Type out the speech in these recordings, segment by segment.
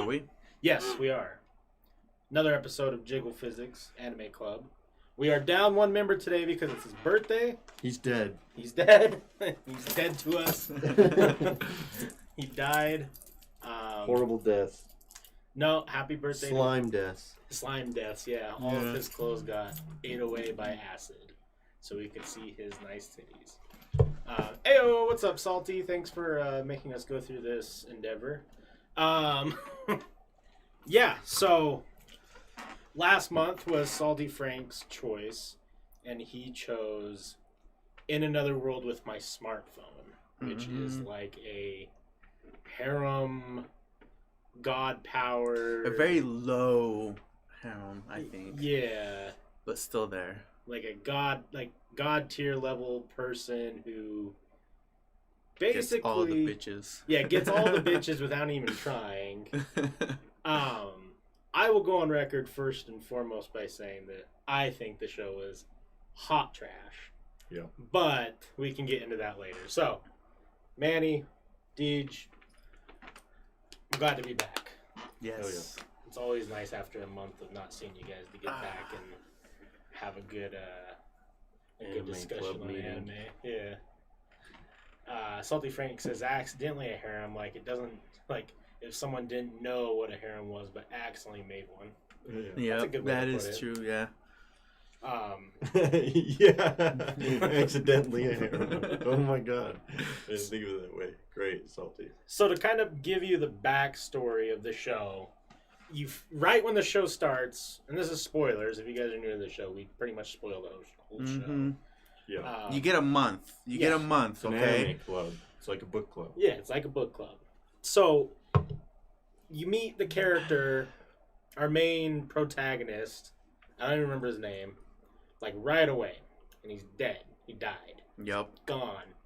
Are we? Yes, we are. Another episode of Jiggle Physics Anime Club. We are down one member today because it's his birthday. He's dead. He's dead. He's dead to us. He died. Horrible death. No, happy birthday. Slime death. Slime deaths, yeah. All of his clothes got ate away by acid. So we could see his nice titties. Ayo, what's up, Salty? Thanks for making us go through this endeavor. Yeah, so last month was Salty Frank's choice, and he chose In Another World with My Smartphone, which is like a harem, god power. A very low harem, I think. Yeah. But still there. Like a god tier level person who basically gets all the bitches. Yeah, gets all the bitches without even trying. I will go on record first and foremost by saying that I think the show is hot trash. Yeah. But we can get into that later. So, Manny, Deej, I'm glad to be back. Yes. It's always nice after a month of not seeing you guys to get back and have a good discussion on anime. Yeah. Salty Frank says accidentally a harem, like it doesn't, like if someone didn't know what a harem was but accidentally made one. Yeah, that's a good way that to is put it. true. Yeah. Yeah. Accidentally a harem. Oh my god. I didn't think of it that way. Great, Salty. So to kind of give you the backstory of the show, right when the show starts, and this is spoilers. If you guys are new to the show, we pretty much spoil the whole show. Yeah. You get a month. You get a month, It's an okay? anime club. It's like a book club. Yeah, it's like a book club. So you meet the character, our main protagonist. I don't even remember his name. Like right away, and he's dead. He died. Yep. Gone.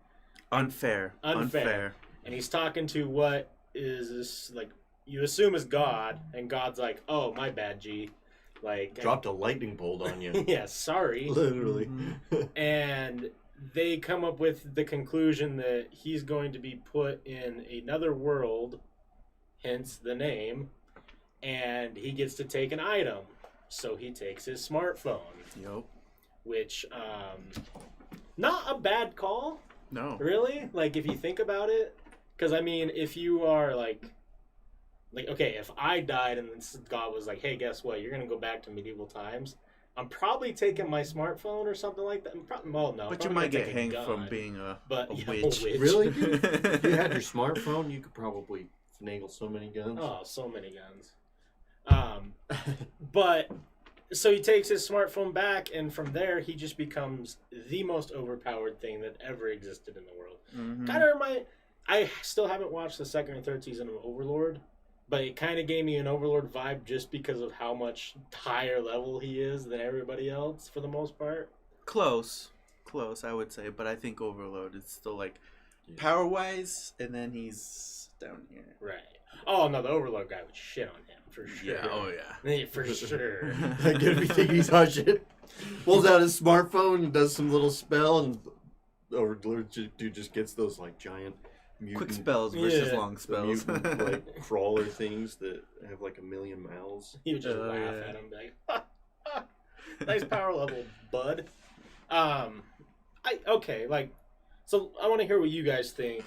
Unfair. And he's talking to what is this, like, you assume is God, and God's like, oh, my bad, G. Like, Dropped a lightning bolt on you. yeah, sorry. Literally. And they come up with the conclusion that he's going to be put in another world, hence the name, and he gets to take an item. So he takes his smartphone. Yep. Which, not a bad call. No. Really? Like, if you think about it. Because, I mean, if you are, like, okay, if I died and then God was like, hey, guess what? You're going to go back to medieval times. I'm probably taking my smartphone or something like that. Well, no. But you might get hanged from being a witch. Really? If you had your smartphone, you could probably finagle so many guns. Oh, so many guns. But... So he takes his smartphone back, and from there, he just becomes the most overpowered thing that ever existed in the world. Kind of I still haven't watched the second and third season of Overlord, but it kind of gave me an Overlord vibe just because of how much higher level he is than everybody else, for the most part. Close, I would say, but I think Overload is still, like, power-wise, and then he's down here. Right. Oh, no, the Overlord guy would shit on him, for sure. Yeah, oh, yeah. For sure. Like, if you think he's hot shit, pulls out his smartphone and does some little spell, and Overlord dude just gets those, like, giant mutant... Quick spells versus long spells. Mutant, like, crawler things that have, like, 1,000,000 mouths. He would just laugh at him, like, ha, ha. Nice power level, bud. So I want to hear what you guys think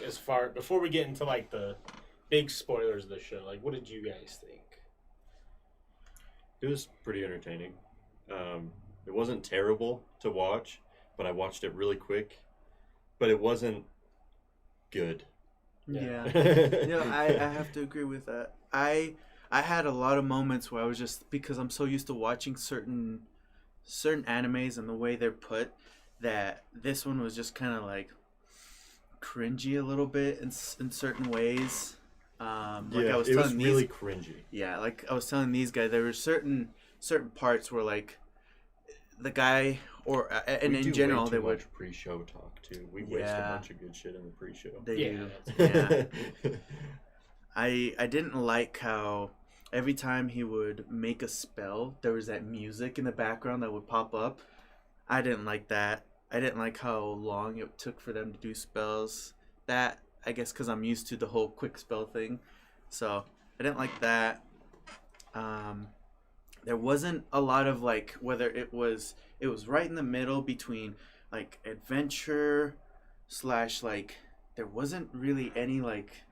before we get into, like, the big spoilers of the show. Like, what did you guys think? It was pretty entertaining. It wasn't terrible to watch, but I watched it really quick. But it wasn't good. Yeah. I have to agree with that. I had a lot of moments where I was just, because I'm so used to watching certain animes and the way they're put, that this one was just kind of like cringy a little bit in certain ways. It was really cringy. Yeah, like I was telling these guys, there were certain parts where, like, the guy, or and in general, they would much pre-show talk too. We waste a bunch of good shit in the pre-show. Yeah. I didn't like how every time he would make a spell, there was that music in the background that would pop up. I didn't like that. I didn't like how long it took for them to do spells. That, I guess, because I'm used to the whole quick spell thing. So I didn't like that. There wasn't a lot of like whether it was right in the middle between like adventure slash like there wasn't really any like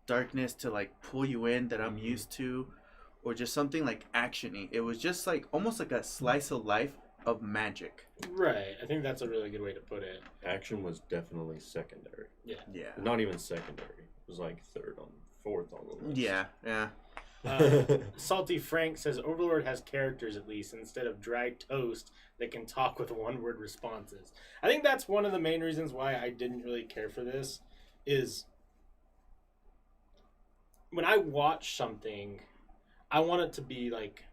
darkness to like pull you in that I'm used to, or just something like actiony. It was just like almost like a slice of life of magic. Right. I think that's a really good way to put it. Action was definitely secondary. Yeah. Not even secondary. It was like fourth on the list. Yeah. Salty Frank says Overlord has characters at least instead of dry toast that can talk with one-word responses. I think that's one of the main reasons why I didn't really care for this is when I watch something, I want it to be like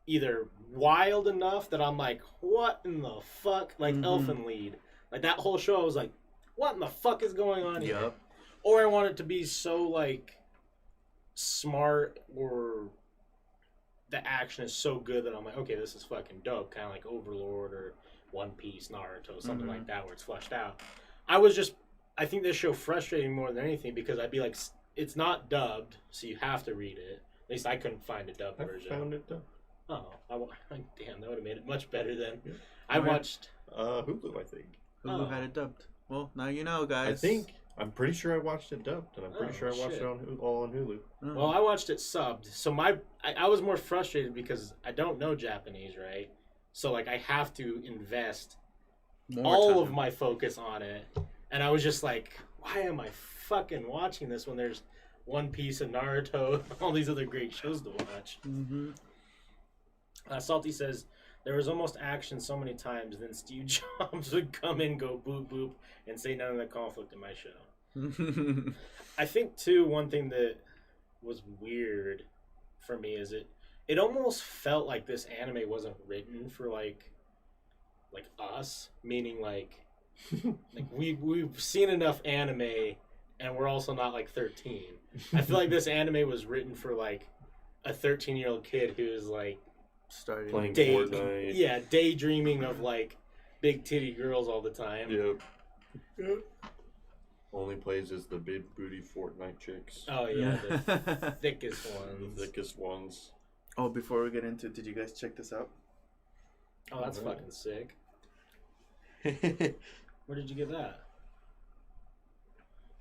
either wild enough that I'm like, what in the fuck? Like Elfen Lied. Like that whole show I was like, what in the fuck is going on here? Yep. Or I want it to be so like smart or the action is so good that I'm like, okay, this is fucking dope. Kind of like Overlord or One Piece, Naruto, something like that where it's fleshed out. I think this show frustrated me more than anything because I'd be like, it's not dubbed, so you have to read it. At least I couldn't find a dubbed version. I found it dubbed. Oh, damn, that would have made it much better then. Yeah. I watched Hulu, I think. Hulu had it dubbed. Well, now you know, guys. I'm pretty sure I watched it dubbed, and I'm pretty sure I watched it all on Hulu. Well, I watched it subbed, so I was more frustrated because I don't know Japanese, right? So like I have to invest all of my focus on it, and I was just like, why am I fucking watching this when there's One Piece and Naruto, all these other great shows to watch? Salty says there was almost action so many times, then Steve Jobs would come in, go boop boop, and say none of the conflict in my show. I think too, one thing that was weird for me is it almost felt like this anime wasn't written for like us, meaning like we've seen enough anime and we're also not like 13. I feel like this anime was written for like a 13-year-old kid who is like started playing Fortnite. Yeah, daydreaming of like big titty girls all the time. Yep. Only plays as the big booty Fortnite chicks. Oh yeah, the thickest ones. The thickest ones. Oh, before we get into it, did you guys check this out? Oh, that's fucking sick. Where did you get that?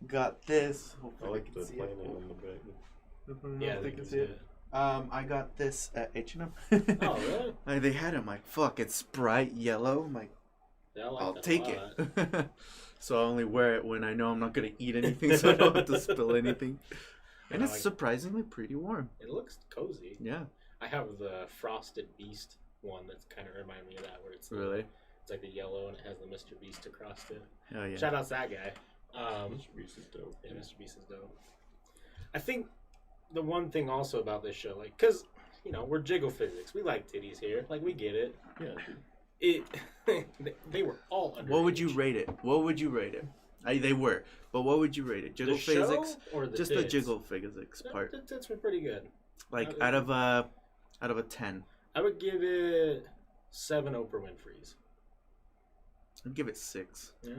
Got this. I Hopefully like can the see planet it. on the back. Yeah, they they can can see see it. it. I got this at H&M. Oh, really? Like, they had it. I'm like, fuck, it's bright yellow. I'm like, Yeah, I like I'll that take a it. lot. So I only wear it when I know I'm not going to eat anything, so I don't have to spill anything. And it's surprisingly pretty warm. It looks cozy. Yeah. I have the Frosted Beast one that's kind of remind me of that, where it's Really? it's like the yellow and it has the Mr. Beast across it. Oh, yeah. Shout out to that guy. Mr. Beast is dope. Yeah, Mr. Beast is dope. I think the one thing also about this show, like, because, you know, we're jiggle physics. We like titties here. Like, we get it. Yeah, dude. They were all underage. What would you rate it? What would you rate it? They were, but what would you rate it? Jiggle The show physics, or the just tits? the jiggle physics part. The tits were pretty good. Like out of a 10, I would give it 7 Oprah Winfrey's. I'd give it 6. Yeah.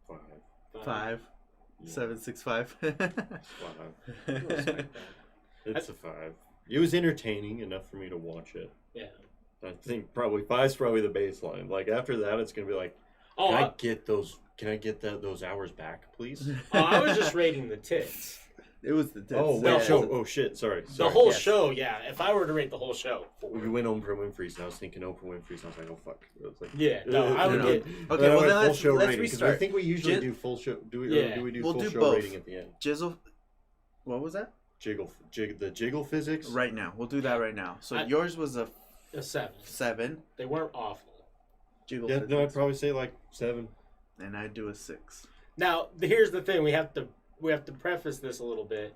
5. 5. Yeah. 7, 6, 5. 5. I respect that. It's a 5. It was entertaining enough for me to watch it. Yeah. I think probably 5's probably the baseline. Like after that, it's gonna be like, Oh, can I get those? Can I get those hours back, please? I was just rating the tits. It was the tits. Oh No. wait, show. Oh shit, sorry. The whole yes. show, yeah. If I were to rate the whole show, 4. We went Oprah Winfrey's, and I was thinking Oprah Winfrey's, and I was like, oh fuck. I was like, Yeah, no, I would no. get. Okay, well then full let's show rating, 'cause restart. I think we usually Jig- do full show. Do we? Yeah. Or do we do We'll full do show both. rating at the end? Jizzle. What was that? The jiggle physics. Right now. We'll do that right now. So I- yours was a A 7. 7. They weren't awful. Jiggle Yeah, physics. no, I'd probably say like 7. And I'd do a 6. Now, here's the thing: we have to preface this a little bit.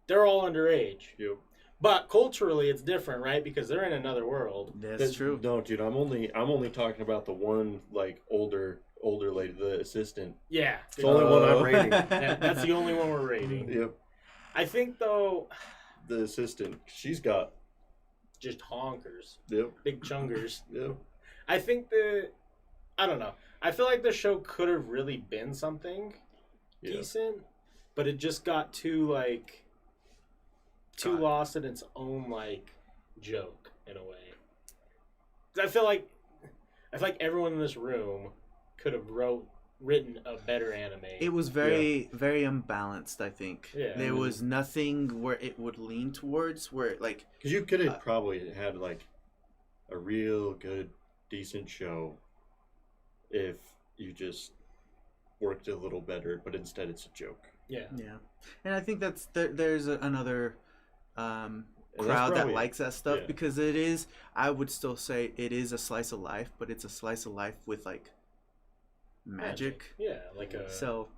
They're all underage, Yep. but culturally, it's different, right? Because they're in another world. That's true. No, dude, I'm only talking about the one like older lady, the assistant. Yeah, It's the only one I'm Oh. rating. that's the only one we're rating. Yep. I think though, The assistant. She's got. just honkers, Yep. big chungers. Yep. I think I don't know. I feel like the show could have really been something Yeah. decent, but it just got too God. lost in its own joke in a way. 'Cause I feel like everyone in this room could have written a better anime. It was very very unbalanced. I think there Yeah. was nothing where it would lean towards where like Because you could have probably had like a real good, decent show if you just worked a little better, but instead it's a joke. Yeah. and I think there's another And that's crowd that probably- likes that stuff yeah. because it is. I would still say it is a slice of life, but it's a slice of life with like magic. Yeah, like a. So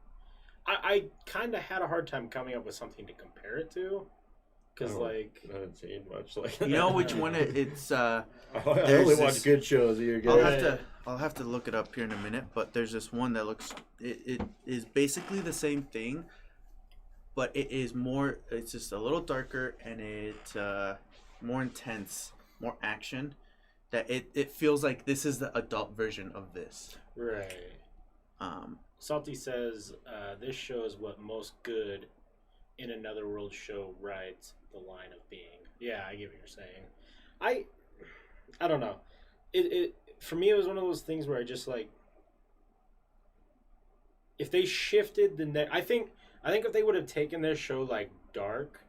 I kind of had a hard time coming up with something to compare it to, because I haven't seen much. Like you know which one it's. I there's only this- watch good shows. You're I'll have to look it up here in a minute, but there's this one that looks it is basically the same thing, but it is more. It's just a little darker and it's more intense, more action. That it feels like this is the adult version of this. Right. Salty says this shows what most good in another world show rides the line of being. Yeah, I get what you're saying. I don't know. It for me it was one of those things where I just like if they shifted I think if they would have taken their show like dark,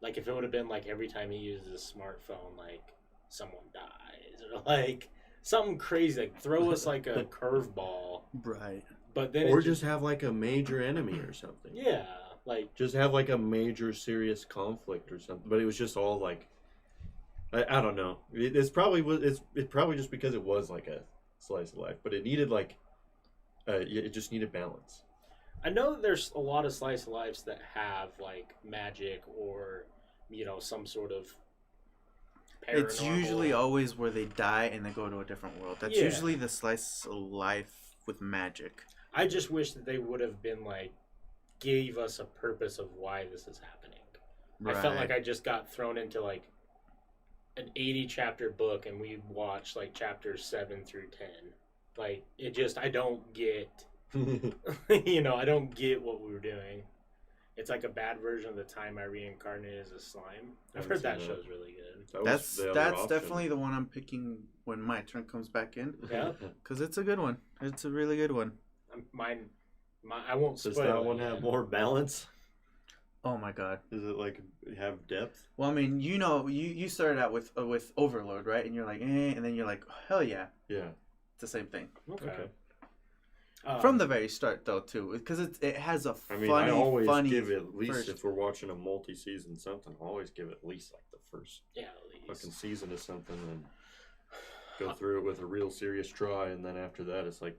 like if it would have been like every time he uses a smartphone like someone dies or like something crazy, like throw us like a curveball. Right. But then or just have like a major enemy or something. yeah, like Just have like a major serious conflict or something. But it was just all like, I don't know. It's probably just because it was like a slice of life, but it needed like, it just needed balance. I know that there's a lot of slice of lives that have like magic or some sort of. It's usually paranormal- always where they die and they go to a different world. That's Yeah. usually the slice of life with magic. I just wish that they would have been like, gave us a purpose of why this is happening. I felt like I just got thrown into like an 80 chapter book and we watched like chapters 7 through 10. Like it just, I don't get, I don't get what we were doing. It's like a bad version of The Time I Reincarnated as a Slime. I've heard that show's really good. That's the other that's option. definitely the one I'm picking when my turn comes back in Yeah. because it's a good one. It's a really good one. I won't spoil Does that it one yet. have more balance? Oh my god. Does it like have depth? Well, I mean, you started out with Overlord, right? And you're like, and then you're like, hell yeah, Yeah. it's the same thing Okay. from the very start, though, too, because it has a I mean, funny, I always funny give it at least first. if we're watching a multi-season something, I always give it at least like the first Yeah, at least. fucking season of something and go through it with a real serious try, and then after that, it's like,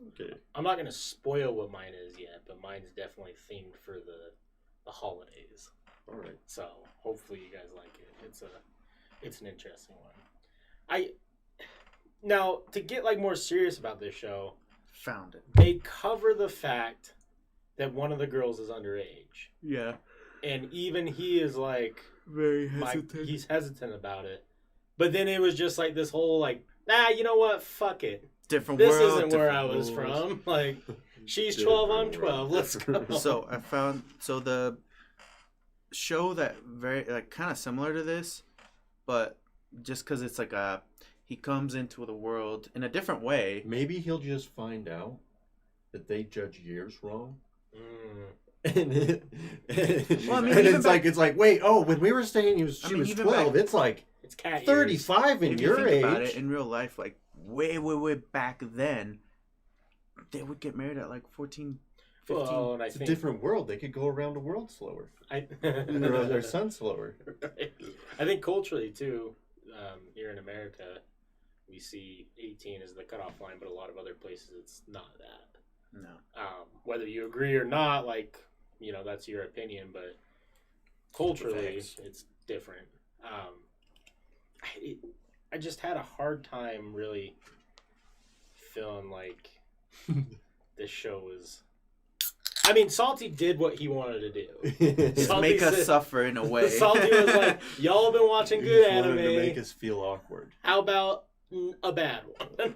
okay. I'm not gonna spoil what mine is yet, but mine's definitely themed for the holidays. All right. So hopefully you guys like it. It's an interesting one. Now to get like more serious about this show, Found it. they cover the fact that one of the girls is underage, Yeah. and even he is like Very hesitant. he's hesitant about it. But then it was just like this whole like, you know what? Fuck it. Different This world. isn't where different I was rules. from. Like, she's 12, I'm Different 12. Let's go. So I found the show that very like kind of similar to this, but just because it's like he comes into the world in a different way. Maybe he'll just find out that they judge years wrong. Mm. And Well, I mean, and even it's like wait, when we were saying she was even 12, back- it's like It's cat ears. 35 in If you your think age. about it in real life, like way back then, they would get married at like 14, 15. Well, and I It's a think different world. They could go around the world slower. I, Their son slower. I think culturally too, here in America, we see 18 as the cutoff line, but a lot of other places it's not that. No. Whether you agree or not, like that's your opinion, but culturally Facts. it's different. I just had a hard time really feeling like this show was. I mean, Salty did what he wanted to do. Just Salty make us said- suffer in a way. Salty was like, "Y'all have been watching He good just wanted anime. to make us feel awkward. How about a bad one?"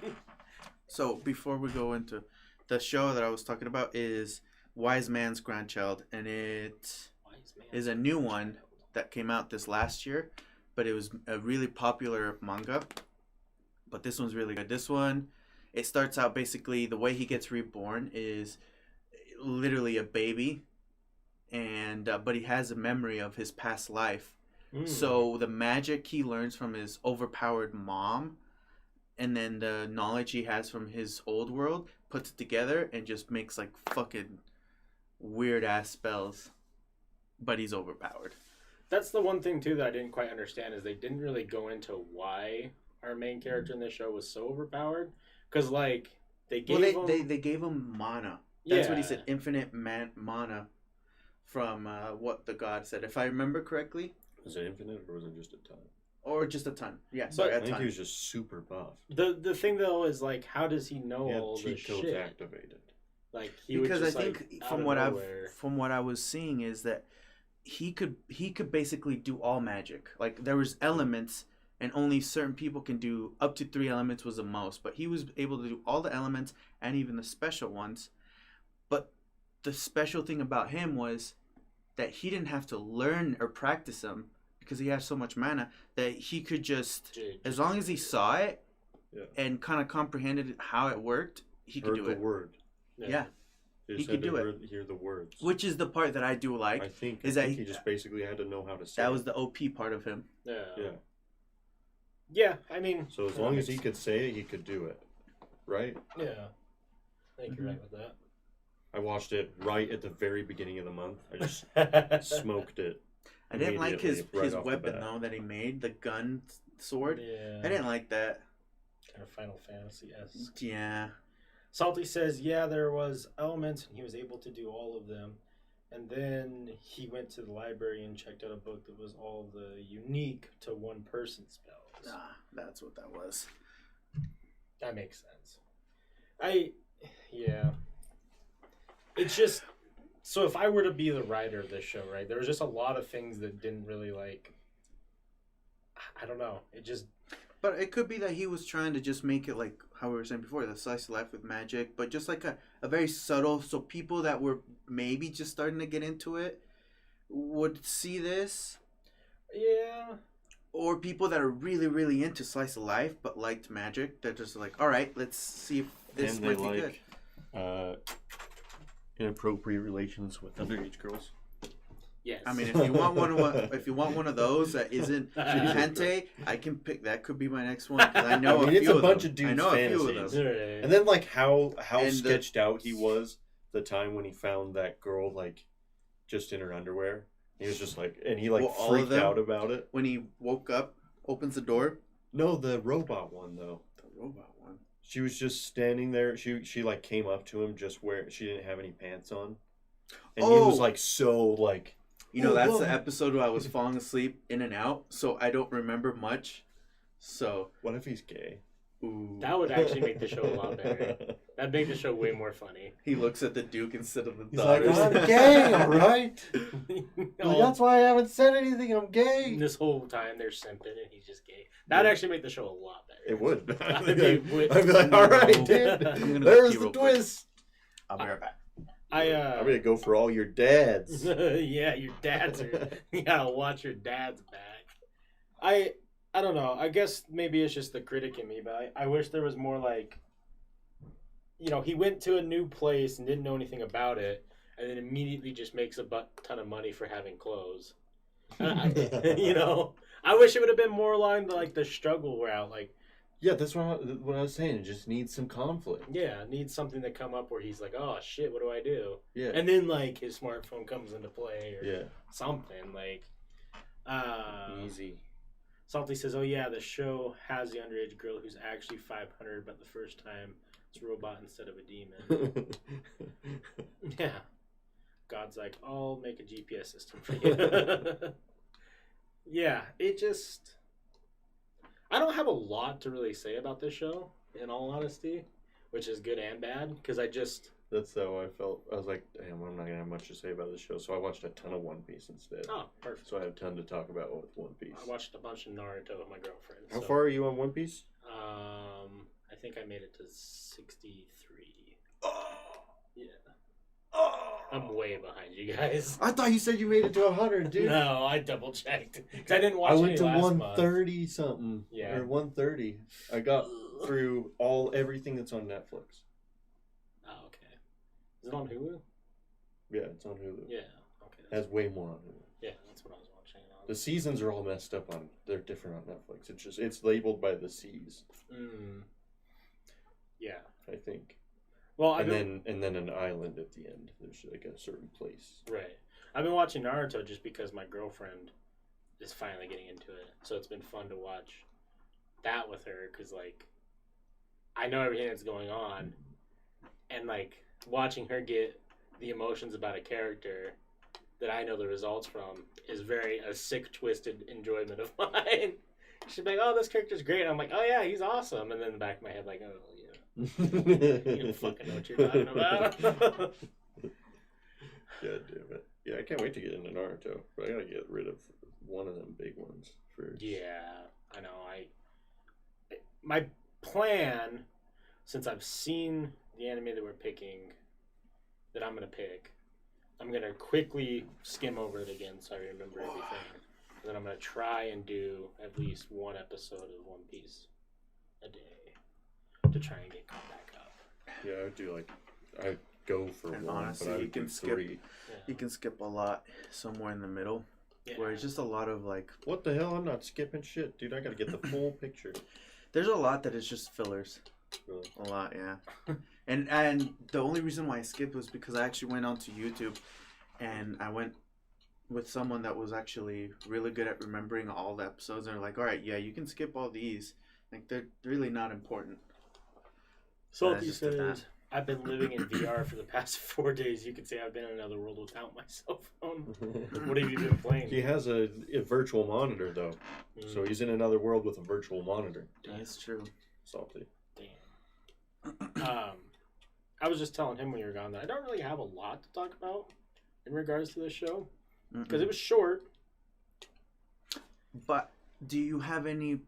So before we go into the show that I was talking about is Wise Man's Grandchild, and it Wise man. is a new one that came out this last year, but it was a really popular manga. But this one's really good. This one, it starts out basically the way he gets reborn is literally a baby, and but he has a memory of his past life. So the magic he learns from his overpowered mom, and then the knowledge he has from his old world, puts it together and just makes like fucking weird ass spells. But he's overpowered. That's the one thing too that I didn't quite understand is they didn't really go into why our main character in this show was so overpowered. Because like they gave him... they gave him mana. That's what he said. Infinite mana from what the god said. If I remember correctly. Was it infinite or was it just a ton? Or just a ton. Yeah, sorry, I think he was just super buff. The thing though is like, how does he know He had all this cheat codes shit? activated. Like he because would just, I think like, from what I was seeing is that he could basically do all magic. Like there was elements, and only certain people can do up to 3 elements was the most. But he was able to do all the elements and even the special ones. But the special thing about him was that he didn't have to learn or practice them because he has so much mana that he could just, as long as he saw it and kind of comprehended how it worked, he could do it. Word. Yeah. He could do it. Hear the words. Which is the part that I do like. I think he just basically had to know how to say that was the OP part of him. Yeah. Yeah, I mean... So as long as he could say it, he could do it. Right? Yeah. I think you're right with that. I watched it right at the very beginning of the month. I just smoked it. I didn't like his weapon, though, that he made. The gun sword. Yeah. I didn't like that. Kind of Final Fantasy-esque. Yeah. Salty says, yeah, there was elements, and he was able to do all of them. And then he went to the library and checked out a book that was all the unique to one person spells. That's what that was. That makes sense. Yeah. It's just, so if I were to be the writer of this show, right, there was just a lot of things that didn't really, like, I don't know. It just... But it could be that he was trying to just make it like how we were saying before, the slice of life with magic, but just like a very subtle, so people that were maybe just starting to get into it would see this. Yeah. Or people that are really, really into slice of life but liked magic, they're just like, all right, let's see if this might be good. Inappropriate relations with underage girls. Yes. I mean, if you want one of those that isn't hentai, I can pick. That could be my next one. I know it's a bunch of dudes' fantasies. Right. And then like how sketched out he was the time when he found that girl like just in her underwear. He was just like, and he like freaked out about it when he woke up, opens the door. No, the robot one though. The robot one. She was just standing there. She like came up to him just where she didn't have any pants on, and he was like so like. You know, that's the episode where I was falling asleep in and out, so I don't remember much. So what if he's gay? Ooh. That would actually make the show a lot better. That'd make the show way more funny. He looks at the Duke instead of the He's daughters. like, I'm gay, all right? Well, that's why I haven't said anything. I'm gay. This whole time they're simping and he's just gay. That'd actually make the show a lot better. It would. I'd be like, all right, dude. There's the twist. I'll be right back. I'm gonna go for all your dads. Yeah, your dads are. You gotta watch your dads back. I don't know. I guess maybe it's just the critic in me, but I wish there was more like. You know, he went to a new place and didn't know anything about it, and then immediately just makes a ton of money for having clothes. You know, I wish it would have been more along like the struggle route, like. Yeah, that's what I was saying. It just needs some conflict. Yeah, needs something to come up where he's like, oh, shit, what do I do? Yeah. And then, like, his smartphone comes into play or something. Like, easy. Salty says, oh, yeah, the show has the underage girl who's actually 500, but the first time it's a robot instead of a demon. Yeah. God's like, I'll make a GPS system for you. Yeah, it just... I don't have a lot to really say about this show, in all honesty, which is good and bad, because I just... That's how I felt. I was like, damn, I'm not going to have much to say about this show, so I watched a ton of One Piece instead. Oh, perfect. So I have a ton to talk about with One Piece. I watched a bunch of Naruto with my girlfriend. How far are you on One Piece? I think I made it to 63. Oh! Yeah. Oh! I'm way behind you guys. I thought you said you made it to 100, dude. No, I double checked. Because I didn't watch I went any to last 130 something. Yeah. Or 130. I got through everything that's on Netflix. Oh, okay. Is it on Hulu? Yeah, it's on Hulu. Yeah. Okay. It has way more on Hulu. Yeah, that's what I was watching. The seasons are all messed up on. They're different on Netflix. It's labeled by the C's. Yeah. I think. Well, and then an island at the end. There's like a certain place. Right. I've been watching Naruto just because my girlfriend is finally getting into it. So it's been fun to watch that with her because, like, I know everything that's going on. And, like, watching her get the emotions about a character that I know the results from is very a sick, twisted enjoyment of mine. She'd be like, oh, this character's great. I'm like, oh, yeah, he's awesome. And then in the back of my head, like, oh, yeah. You don't fucking know what you're talking about. God damn it. Yeah, I can't wait to get into Naruto, but I gotta get rid of one of them big ones first. Yeah, I know. My plan, since I've seen the anime that we're picking, that I'm gonna pick, I'm gonna quickly skim over it again so I remember everything. And then I'm gonna try and do at least one episode of One Piece a day to try and get caught back up. Yeah, I would do I go for And one, honestly, but I you would can do skip- 3. Yeah. You can skip a lot somewhere in the middle, where it's just a lot of like. What the hell? I'm not skipping shit, dude. I gotta get the full picture. There's a lot that is just fillers. Really? A lot, yeah. and the only reason why I skipped was because I actually went onto YouTube, and I went with someone that was actually really good at remembering all the episodes. And they're like, all right, yeah, you can skip all these. Like, they're really not important. Salty just did that. says, I've been living in VR for the past 4 days. You could say I've been in another world without my cell phone. What have you been playing? He has a virtual monitor, though. So he's in another world with a virtual monitor. That's true. Salty. Damn. I was just telling him when you were gone that I don't really have a lot to talk about in regards to this show. Because it was short. But do you have any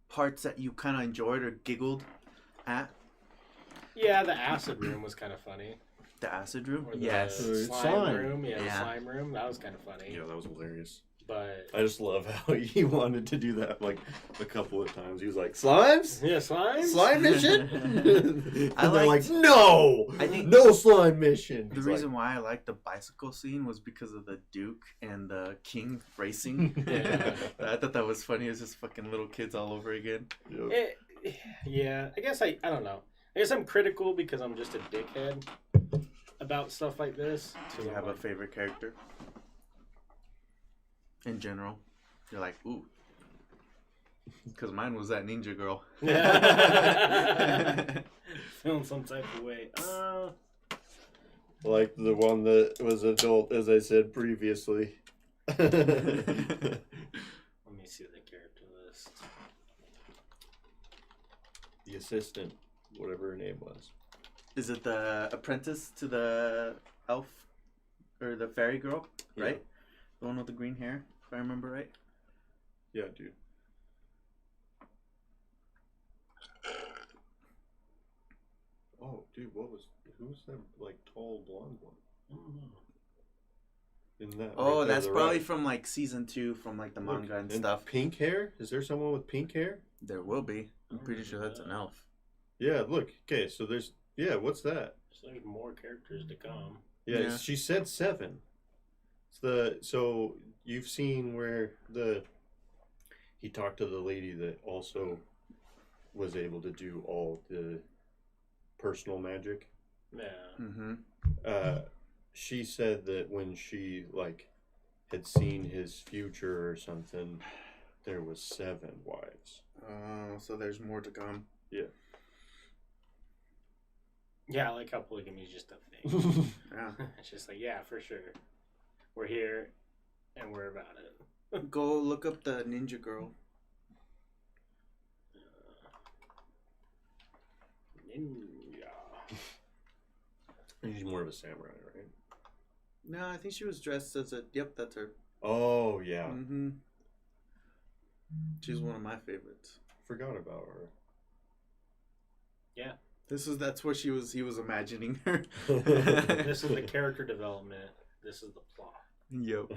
parts that you kind of enjoyed or giggled at? Yeah, the acid room was kind of funny. The acid room? Or the Yes. slime room. Yeah, the Yeah. slime room. That was kind of funny. Yeah, that was hilarious. But I just love how he wanted to do that like a couple of times. He was like, "Slimes? yeah, slimes. Slime mission?" And they're like, liked- "No, I think no slime mission." the He's reason why I liked the bicycle scene was because of the Duke and the King racing. Yeah. I thought that was funny. It's just fucking little kids all over again. Yep. Yeah, I guess I don't know. I guess I'm critical because I'm just a dickhead about stuff like this. Do you have a favorite character? In general, you're like, ooh, because mine was that ninja girl. Feeling some type of way. Like the one that was adult, as I said previously. Let me see the character list. The assistant, whatever her name was. Is it the apprentice to the elf or the fairy girl? Yeah. Right, the one with the green hair, if I remember right. Yeah, dude. Oh, dude, who's that like tall blonde one? I don't know. In that? Oh, right there, that's the probably right. from like season 2 from like the Look, manga and stuff. Pink hair? Is there someone with pink hair? There will be. I'm pretty sure that's an elf. Yeah, look. Okay, so what's that? So there's more characters to come. Yeah, Yeah. she said 7. So you've seen where he talked to the lady that also was able to do all the personal magic. Yeah. Mm-hmm. She said that when she like had seen his future or something, there was 7 wives. Oh, so there's more to come. Yeah, I like how polygamy is just a thing. Yeah. It's just like, yeah, for sure. We're here and we're about it. Go look up the ninja girl. Ninja. She's more of a samurai, right? No, I think she was dressed as a. Yep, that's her. Oh yeah, Mm-hmm. She's one of my favorites. forgot about her. Yeah. That's what he was imagining her. This is the character development. This is the plot. Yep.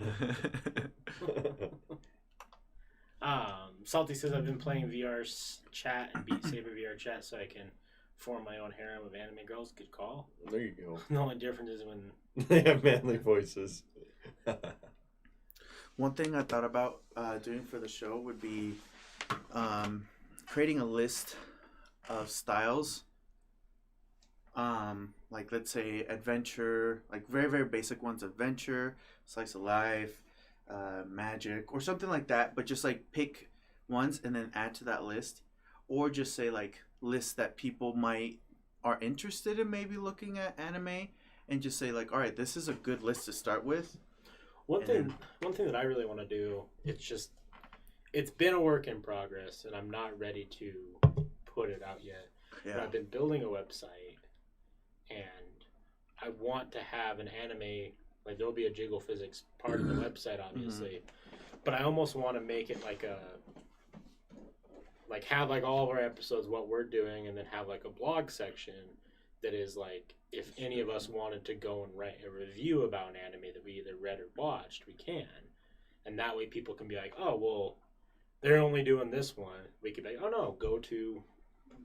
Salty says I've been playing VR chat and Beat Saber VR chat so I can form my own harem of anime girls. Good call. There you go. The only difference is when They have manly voices. One thing I thought about doing for the show would be creating a list of styles. Like let's say adventure, like very very basic ones, adventure, slice of life, magic, or something like that. But just like pick ones and then add to that list, or just say like lists that people are interested in maybe looking at anime, and just say like, all right, this is a good list to start with. One thing that I really want to do, it's been a work in progress, and I'm not ready to put it out yet. Yeah. But I've been building a website, and I want to have an anime, like there'll be a Jiggle Physics part of the website, obviously, but I almost want to make it like have like all of our episodes, what we're doing, and then have like a blog section that is like, if any of us wanted to go and write a review about an anime that we either read or watched, we can. And that way people can be like, oh, well, they're only doing this one. We could be like, oh, no, go to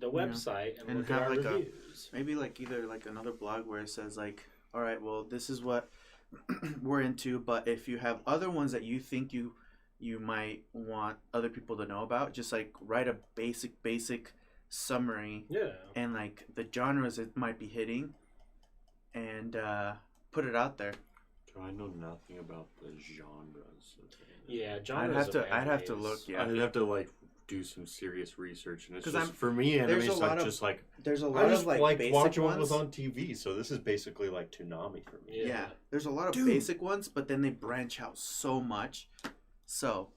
the website and look at our like reviews. Maybe like either like another blog where it says like, all right, well, this is what we're into, but if you have other ones that you think you might want other people to know about, just like write a basic summary. Yeah. And like the genres it might be hitting, and put it out there. I know nothing about the genres. Yeah, genres. I'd have to look. Yeah, I'd have to like do some serious research, and it's 'Cause just for me, anime is like there's a I lot just of like basic watching ones. what was on TV. So this is basically like Toonami for me. Yeah. There's a lot of Dude. basic ones, but then they branch out so much. So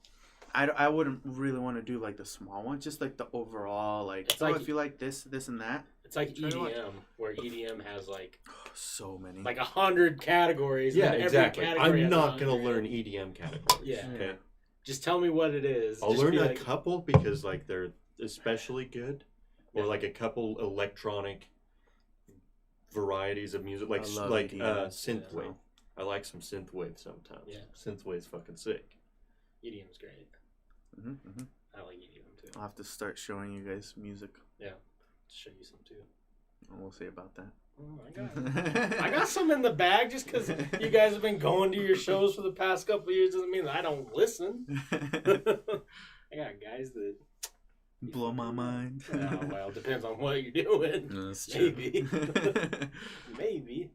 I wouldn't really want to do like the small ones, just like the overall like, It's like- if you like this and that. It's like Try to watch. EDM, where EDM has like So many. 100 categories. Yeah, and every exactly. category I'm has not gonna 100. learn EDM categories. Yeah. Okay. Just tell me what it is. I'll Just learn be a like, couple because like they're especially good, or Yeah. like a couple electronic varieties of music, like I love like EDM, synthwave. so. I like some synthwave sometimes. Yeah. Synthwave's fucking sick. EDM's great. I like EDM too. I'll have to start showing you guys music, Show you some too. and we'll see about that. Oh, I got some in the bag. Just because you guys have been going to your shows for the past couple of years doesn't mean that I don't listen. I got guys that Blow my mind. Oh, well, depends on what you're doing. That's true. Maybe. Maybe.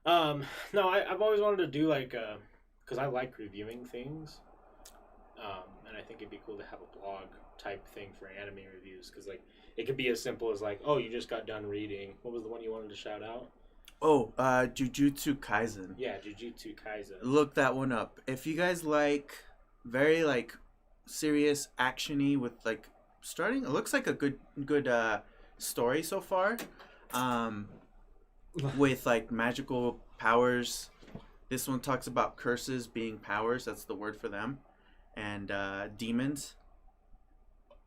No, I've always wanted to do like, because I like reviewing things, and I think it'd be cool to have a blog type thing for anime reviews, because like it could be as simple as like, oh, you just got done reading. What was the one you wanted to shout out? Oh, Jujutsu Kaisen. Yeah, Jujutsu Kaisen. Look that one up. If you guys like very like serious actiony with like starting, it looks like a good story so far. With like magical powers. This one talks about curses being powers. That's the word for them, and demons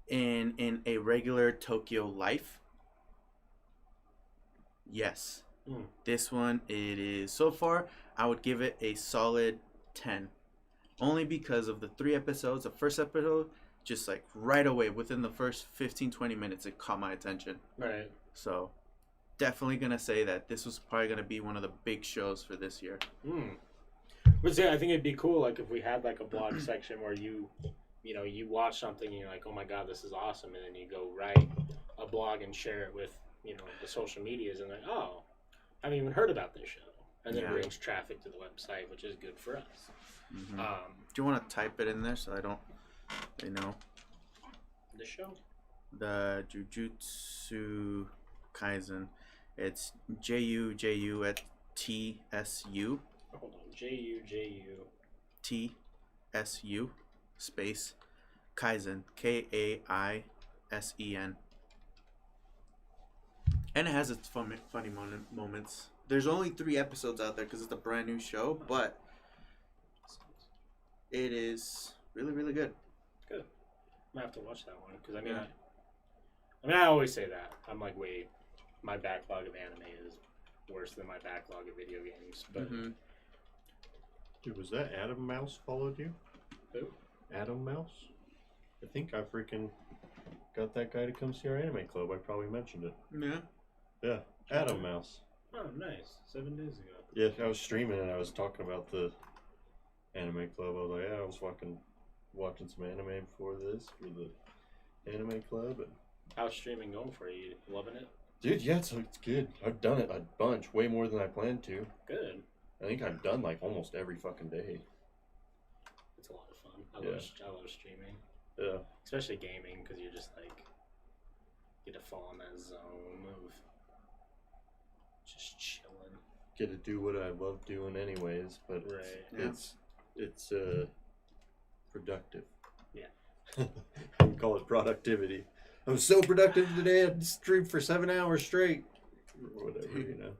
in a regular Tokyo life. Yes. This one, it is, so far, I would give it a solid 10. Only because of the 3 episodes. The first episode, just like right away, within the first 15-20 minutes, it caught my attention. Right. So, definitely going to say that this was probably going to be one of the big shows for this year. But see, I think it'd be cool, like, if we had, like, a blog section where you watch something and you're like, oh my god, this is awesome, and then you go write a blog and share it with, the social medias, and like, oh, I haven't even heard about this show. And then it brings traffic to the website, which is good for us. Mm-hmm. Do you want to type it in there so they know? The show? The Jujutsu Kaisen. It's JUJU at TSU. Hold on. JUJU. TSU space Kaisen. KAISEN. And it has its funny moments. There's only 3 episodes out there because it's a brand new show, but it is really, really good. Good. I might have to watch that one because I always say that I'm like way my backlog of anime is worse than my backlog of video games. But Dude, was that Adam Mouse followed you? Who? Adam Mouse? I think I freaking got that guy to come see our anime club. I probably mentioned it. Yeah. Yeah, Adam Mouse. Oh, nice. 7 days ago. Yeah, I was streaming and I was talking about the anime club. I was like, yeah, I was fucking watching some anime before this for the anime club. And How's streaming going for you? Loving it? dude, yeah, it's good. I've done it a bunch, way more than I planned to. Good. I think I've done like almost every fucking day. It's a lot of fun. I love streaming. Yeah. Especially gaming, because you're just like, get to fall in that zone of just chilling. Get to do what I love doing anyways, but Right. it's productive. Yeah. I would call it productivity. I was so productive today, I streamed for 7 hours straight. Or whatever, you know.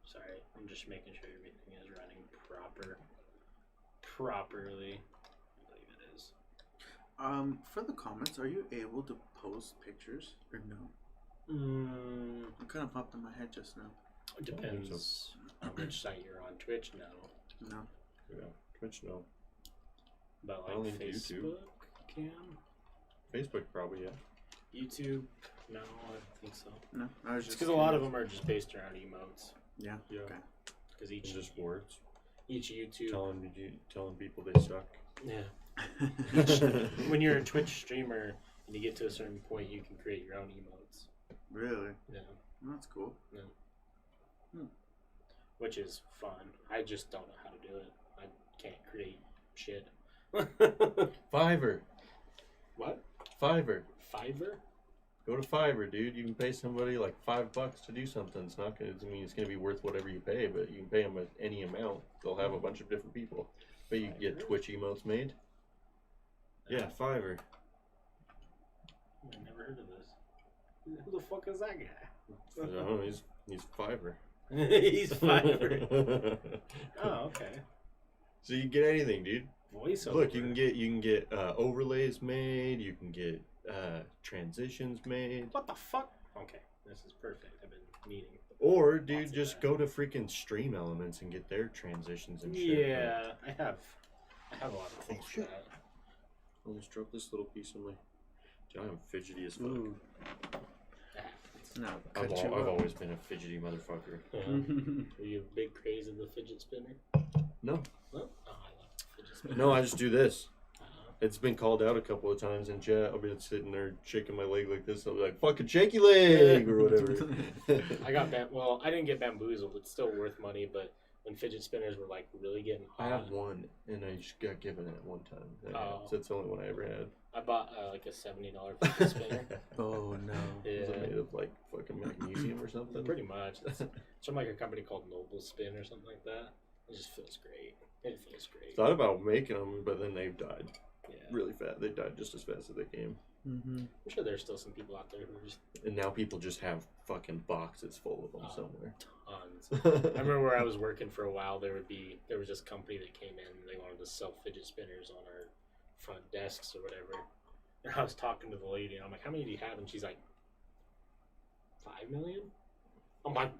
Sorry, I'm just making sure everything is running properly. I believe it is. For the comments, are you able to post pictures or no? It kind of popped in my head just now. It depends on which site you're on. Twitch, no. No. Yeah, Twitch, no. But I like don't think Facebook, YouTube. can. Facebook, probably, yeah. YouTube, no, I don't think so. No. I was It's just because a lot of them are just based around emotes. Yeah. Yeah. Okay. Because It's each just words. YouTube, Telling people they suck. yeah. When you're a Twitch streamer and you get to a certain point, you can create your own emotes. Really? Yeah. That's cool. Which is fun. I just don't know how to do it. I can't create shit. Fiverr. What? Fiverr. Fiverr? Go to Fiverr, dude. You can pay somebody like $5 to do something. It's not gonna. I mean, it's gonna be worth whatever you pay, but you can pay them any amount. They'll have a bunch of different people. But you can get Twitch emotes made. Yeah, Fiverr. I never heard of this. Who the fuck is that guy? I don't know. He's Fiverr. He's Fiverr. Oh, okay. So you can get anything, dude. Voiceover. Look, you can get overlays made. You can get transitions made. What the fuck? Okay, this is perfect. I've been needing. Or, dude, Lots of just that. go to freaking Stream Elements and get their transitions and shit. Yeah, I have a lot of things for shit. that. I'll just drop this little piece on my. Dude, I'm fidgety as fuck. Ooh. No. I've Cut you up. always been a fidgety motherfucker. Are you a big craze of the fidget spinner? No. No? Oh, I love fidget spinner. No, I just do this. Uh-huh. It's been called out a couple of times in chat. I'll be sitting there shaking my leg like this. I'll be like, fucking shaky leg, or whatever. I got well, I didn't get bamboozled. It's still worth money, but when fidget spinners were like really getting I hot, have one, and I just got given it one time. Oh. So that's the only one I ever had. I bought like a $70 fidget spinner. Oh no. Yeah, Was it made of like fucking magnesium or something? pretty much. It's from like a company called Noble Spin or something like that. It just feels great. It feels great. Thought about making them, but then they've died Yeah. really fast. They died just as fast as they came. Mm-hmm. I'm sure there's still some people out there who are just And now people just have fucking boxes full of them Oh. somewhere. tons. I remember where I was working for a while. There was this company that came in and they wanted to sell fidget spinners on our front desks or whatever. And I was talking to the lady and I'm like, "How many do you have?" And she's like, 5 million. I'm like,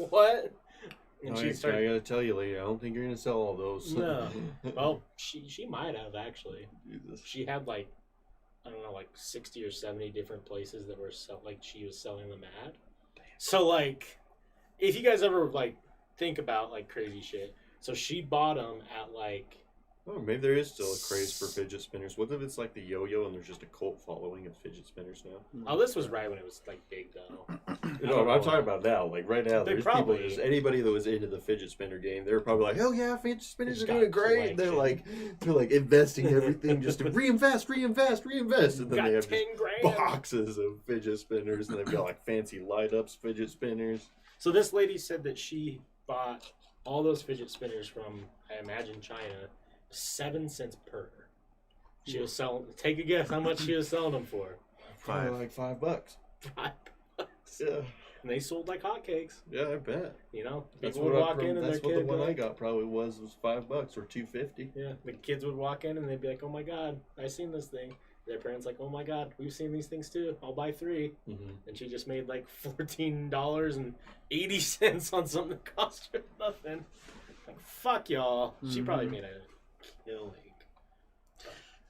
"What?" And she I started. gotta tell you, lady, I don't think you're gonna sell all those. No. Well, she might have actually. Jesus. She had like, I don't know, like 60 or 70 different places that were she was selling them at. So like, if you guys ever like think about like crazy shit, so she bought them at like. Oh, maybe there is still a craze for fidget spinners. What if it's like the yo-yo and there's just a cult following of fidget spinners now? Oh, this was right when it was like big though. No, I'm talking about now. Like right now, They there's probably- people. There's anybody that was into the fidget spinner game. They're probably like, "Hell yeah, fidget spinners just are doing got great." They're collection. like investing everything just to reinvest, and then Got they have 10 just grand. boxes of fidget spinners, and they've got like fancy light ups fidget spinners. So this lady said that she bought all those fidget spinners from, I imagine, China, 7 cents per. She was selling. Take a guess how much she was selling them for. Probably like $5. $5. Yeah, And they sold like hotcakes. yeah, I bet. You know, That's people would what walk in and their that's what the kid one would I got probably was $5 or $2.50. Yeah, the kids would walk in and they'd be like, "Oh my god, I seen this thing." their parents like, oh my god, we've seen these things too. I'll buy 3. Mm-hmm. And she just made like $14.80 on something that cost her nothing. Like, fuck y'all. She probably made a killing.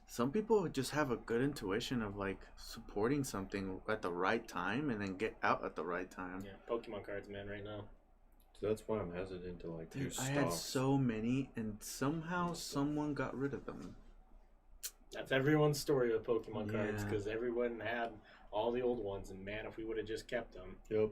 Some people just have a good intuition of like supporting something at the right time and then get out at the right time. Yeah, Pokemon cards, man, right now. So that's why I'm hesitant to like do Dude, I stocks. had so many and somehow someone got rid of them. That's everyone's story with Pokemon cards, Yeah. because everyone had all the old ones, and man, if we would have just kept them. Yep.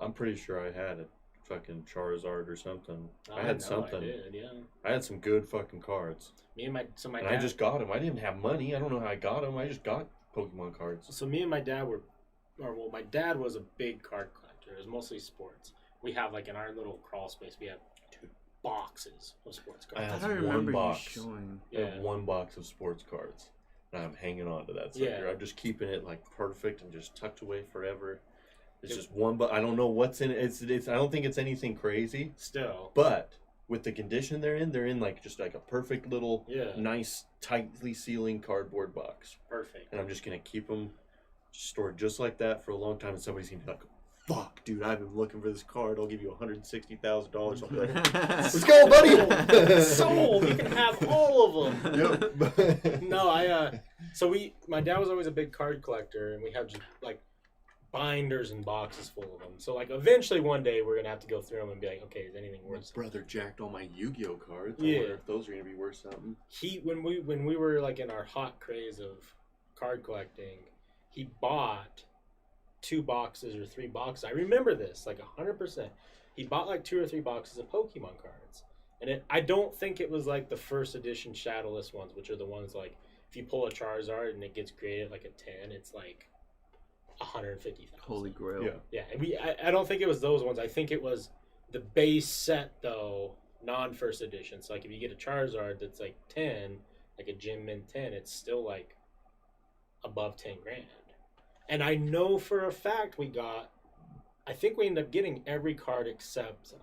I'm pretty sure I had a fucking Charizard or something. I had know something. I did, yeah. I had some good fucking cards. Me and my And dad. I just got them. I didn't have money. I don't know how I got them. I just got Pokemon cards. So me and my dad my dad was a big card collector. It was mostly sports. We have like in our little crawl space, we have 2 boxes of sports I cards. had I one remember you box. showing. I have one box of sports cards. And I'm hanging on to that sucker. Yeah. I'm just keeping it like perfect and just tucked away forever. It's just one, but I don't know what's in it. It's. I don't think it's anything crazy. Still, But with the condition they're in like just like a perfect little, yeah, nice, tightly sealing cardboard box. perfect. And I'm just gonna keep them stored just like that for a long time. And somebody's gonna be like, "Fuck, dude, I've been looking for this card. I'll give you $160,000." I'll be like, "Let's go, buddy!" Sold. You can have all of them. Yep. No, my dad was always a big card collector, and we had just like binders and boxes full of them. So like eventually one day we're gonna have to go through them and be like, okay, is anything My worth something? brother jacked all my Yu-Gi-Oh cards. I Yeah. wonder if those are gonna be worth something. When we were like in our hot craze of card collecting, he bought 2 boxes or 3 boxes. I remember this like 100%. He bought like 2 or 3 boxes of Pokemon cards, and I don't think it was like the first edition Shadowless ones, which are the ones like if you pull a Charizard and it gets graded like a 10, it's like 150,000. Holy grail. Yeah. Yeah, and I don't think it was those ones. I think it was the base set though, non-first edition. So like if you get a Charizard that's like 10, like a Gym Mint 10, it's still like above 10 grand. And I know for a fact I think we ended up getting every card except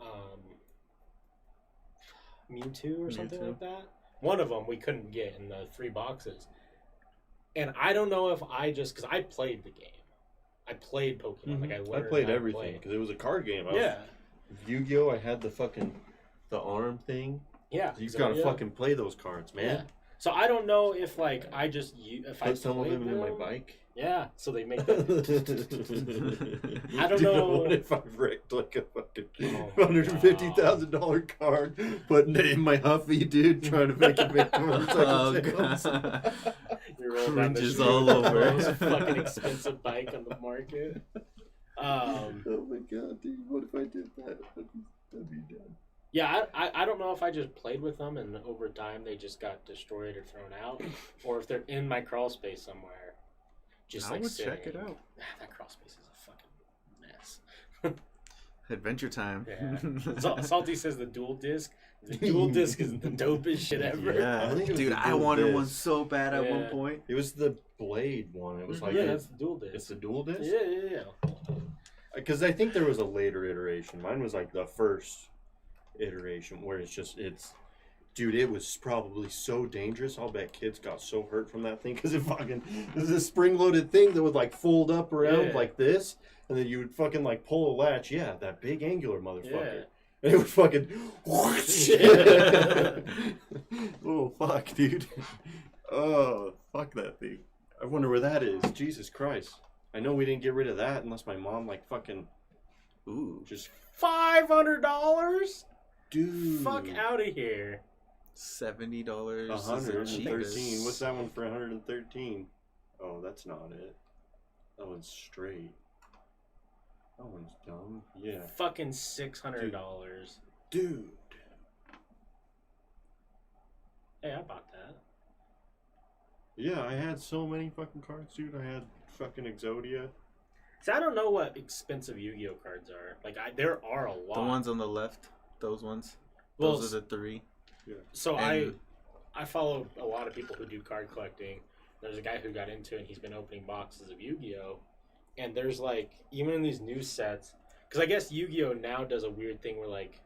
Mewtwo or something Mewtwo. like that. One of them we couldn't get in the 3 boxes. And I don't know if because I played the game. I played Pokemon. Like I I learned played how to everything play. because it was a card game. Yeah. Yu-Gi-Oh! I had the arm thing. Yeah. You've so, got to yeah. fucking play those cards, man. Yeah. So I don't know if like if I Put some of played them in my them. bike. Yeah. So they make that. I don't Dude, know. What if I wrecked like a fucking Oh my $150,000 card, putting it in my Huffy, dude, trying to make it make motorcycle Oh, sales? God. You're rolling down the Cringes street all with the over. most fucking expensive bike on the market. Oh my god, dude! What if I did that? That'd be dead. Yeah, I don't know if I just played with them and over time they just got destroyed or thrown out, or if they're in my crawl space somewhere. Just I like would sitting. check it out. That crawl space is a fucking mess. Adventure time. Yeah. Salty says the dual disc. The dual disc is the dopest shit ever. Yeah, I think it was dude, the I dual wanted disc. one so bad at one Yeah. point. It was the blade one. It was like yeah, that's the dual it's disc. the dual disc. Yeah. Because I think there was a later iteration. Mine was like the first iteration where dude, it was probably so dangerous. I'll bet kids got so hurt from that thing because it was a spring-loaded thing that would like fold up around Yeah. like this, and then you would fucking like pull a latch. Yeah, that big angular motherfucker. Yeah. And it would fucking. Oh fuck, dude. Oh fuck that thing. I wonder where that is. Jesus Christ. I know we didn't get rid of that unless my mom like fucking Ooh, just $500? dude. Fuck out of here. $70 is the 113. cheapest. What's that one for 113? Oh, that's not it. That one's straight. That one's dumb. Yeah. Fucking $600. Dude. Hey, I bought that. Yeah, I had so many fucking cards, dude. I had fucking Exodia. See, I don't know what expensive Yu-Gi-Oh cards are. Like, there are a lot. The ones on the left, those ones. Well, Those are the 3. So And- I follow a lot of people who do card collecting. There's a guy who got into it and he's been opening boxes of Yu-Gi-Oh! And there's like, even in these new sets, because I guess Yu-Gi-Oh! Now does a weird thing where like,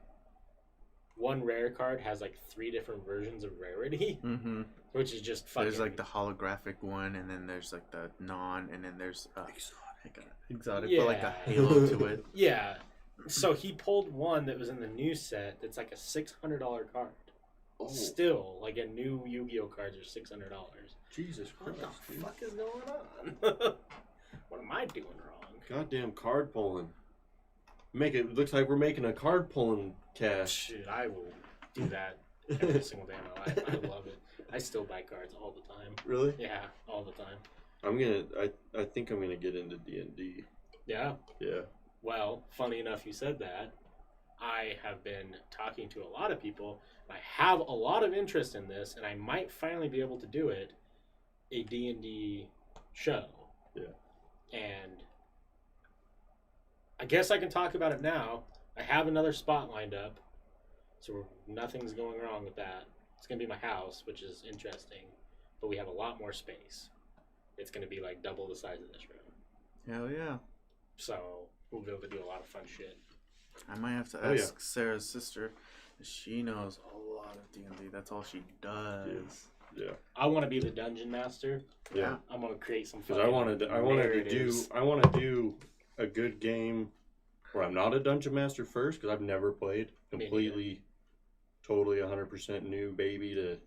one rare card has like 3 different versions of rarity, which is just fucking. There's like the holographic one, and then there's like the non, and then there's exotic, yeah. but like a halo to it. Yeah. So he pulled one that was in the new set that's like a $600 card. Oh. Still, like a new Yu-Gi-Oh cards are $600. Jesus Christ. What the fuck is going on? What am I doing wrong? Goddamn card pulling. Looks like we're making a card pulling cast. Shit, I will do that every single day of my life. I love it. I still buy cards all the time. Really? Yeah, all the time. I think I'm gonna get into D&D. Yeah? Yeah. Well, funny enough you said that. I have been talking to a lot of people. I have a lot of interest in this, and I might finally be able to do it. A D&D show. Yeah. And I guess I can talk about it now. I have another spot lined up, so nothing's going wrong with that. It's going to be my house, which is interesting, but we have a lot more space. It's going to be like double the size of this room. Hell yeah. So we'll be able to do a lot of fun shit. I might have to ask Sarah's sister. She knows a lot of D&D. That's all she does. Yeah. I want to be the dungeon master. Yeah. I'm going to create some because I want to do a good game where I'm not a dungeon master first, because I've never played. Completely, totally 100% new baby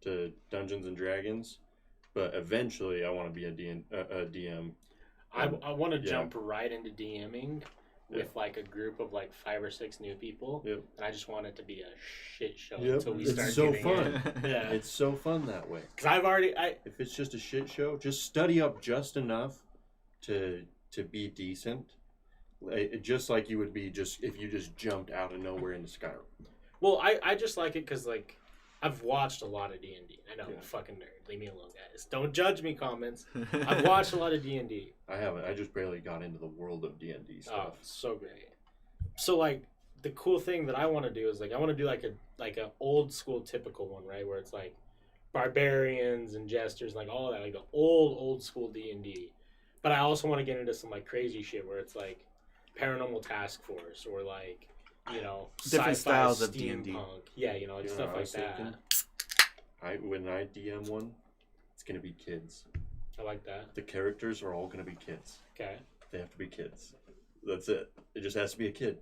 to Dungeons and Dragons. But eventually I want to be a DM. I want to jump right into DMing with like a group of like 5 or 6 new people. Yep. And I just want it to be a shit show until we start It's so getting fun. in. Yeah. It's so fun that way. Because if it's just a shit show, just study up just enough to be decent. Just like you would be if you just jumped out of nowhere into Skyrim. Well, I just like it because like I've watched a lot of D&D. I know I'm a fucking nerd. Leave me alone, guys. Don't judge me, comments. I've watched a lot of D&D. I haven't. I just barely got into the world of D&D stuff. Oh, so great. So like the cool thing that I want to do is like I want to do like a old school typical one, right? Where it's like barbarians and jesters, like all of that, like the old school D&D. But I also want to get into some like crazy shit where it's like Paranormal Task Force or like, you know, different sci-fi, styles of steampunk. D&D. Yeah, you know, like stuff like that. When I DM one, it's gonna be kids. I like that. The characters are all gonna be kids. Okay. They have to be kids. That's it. It just has to be a kid.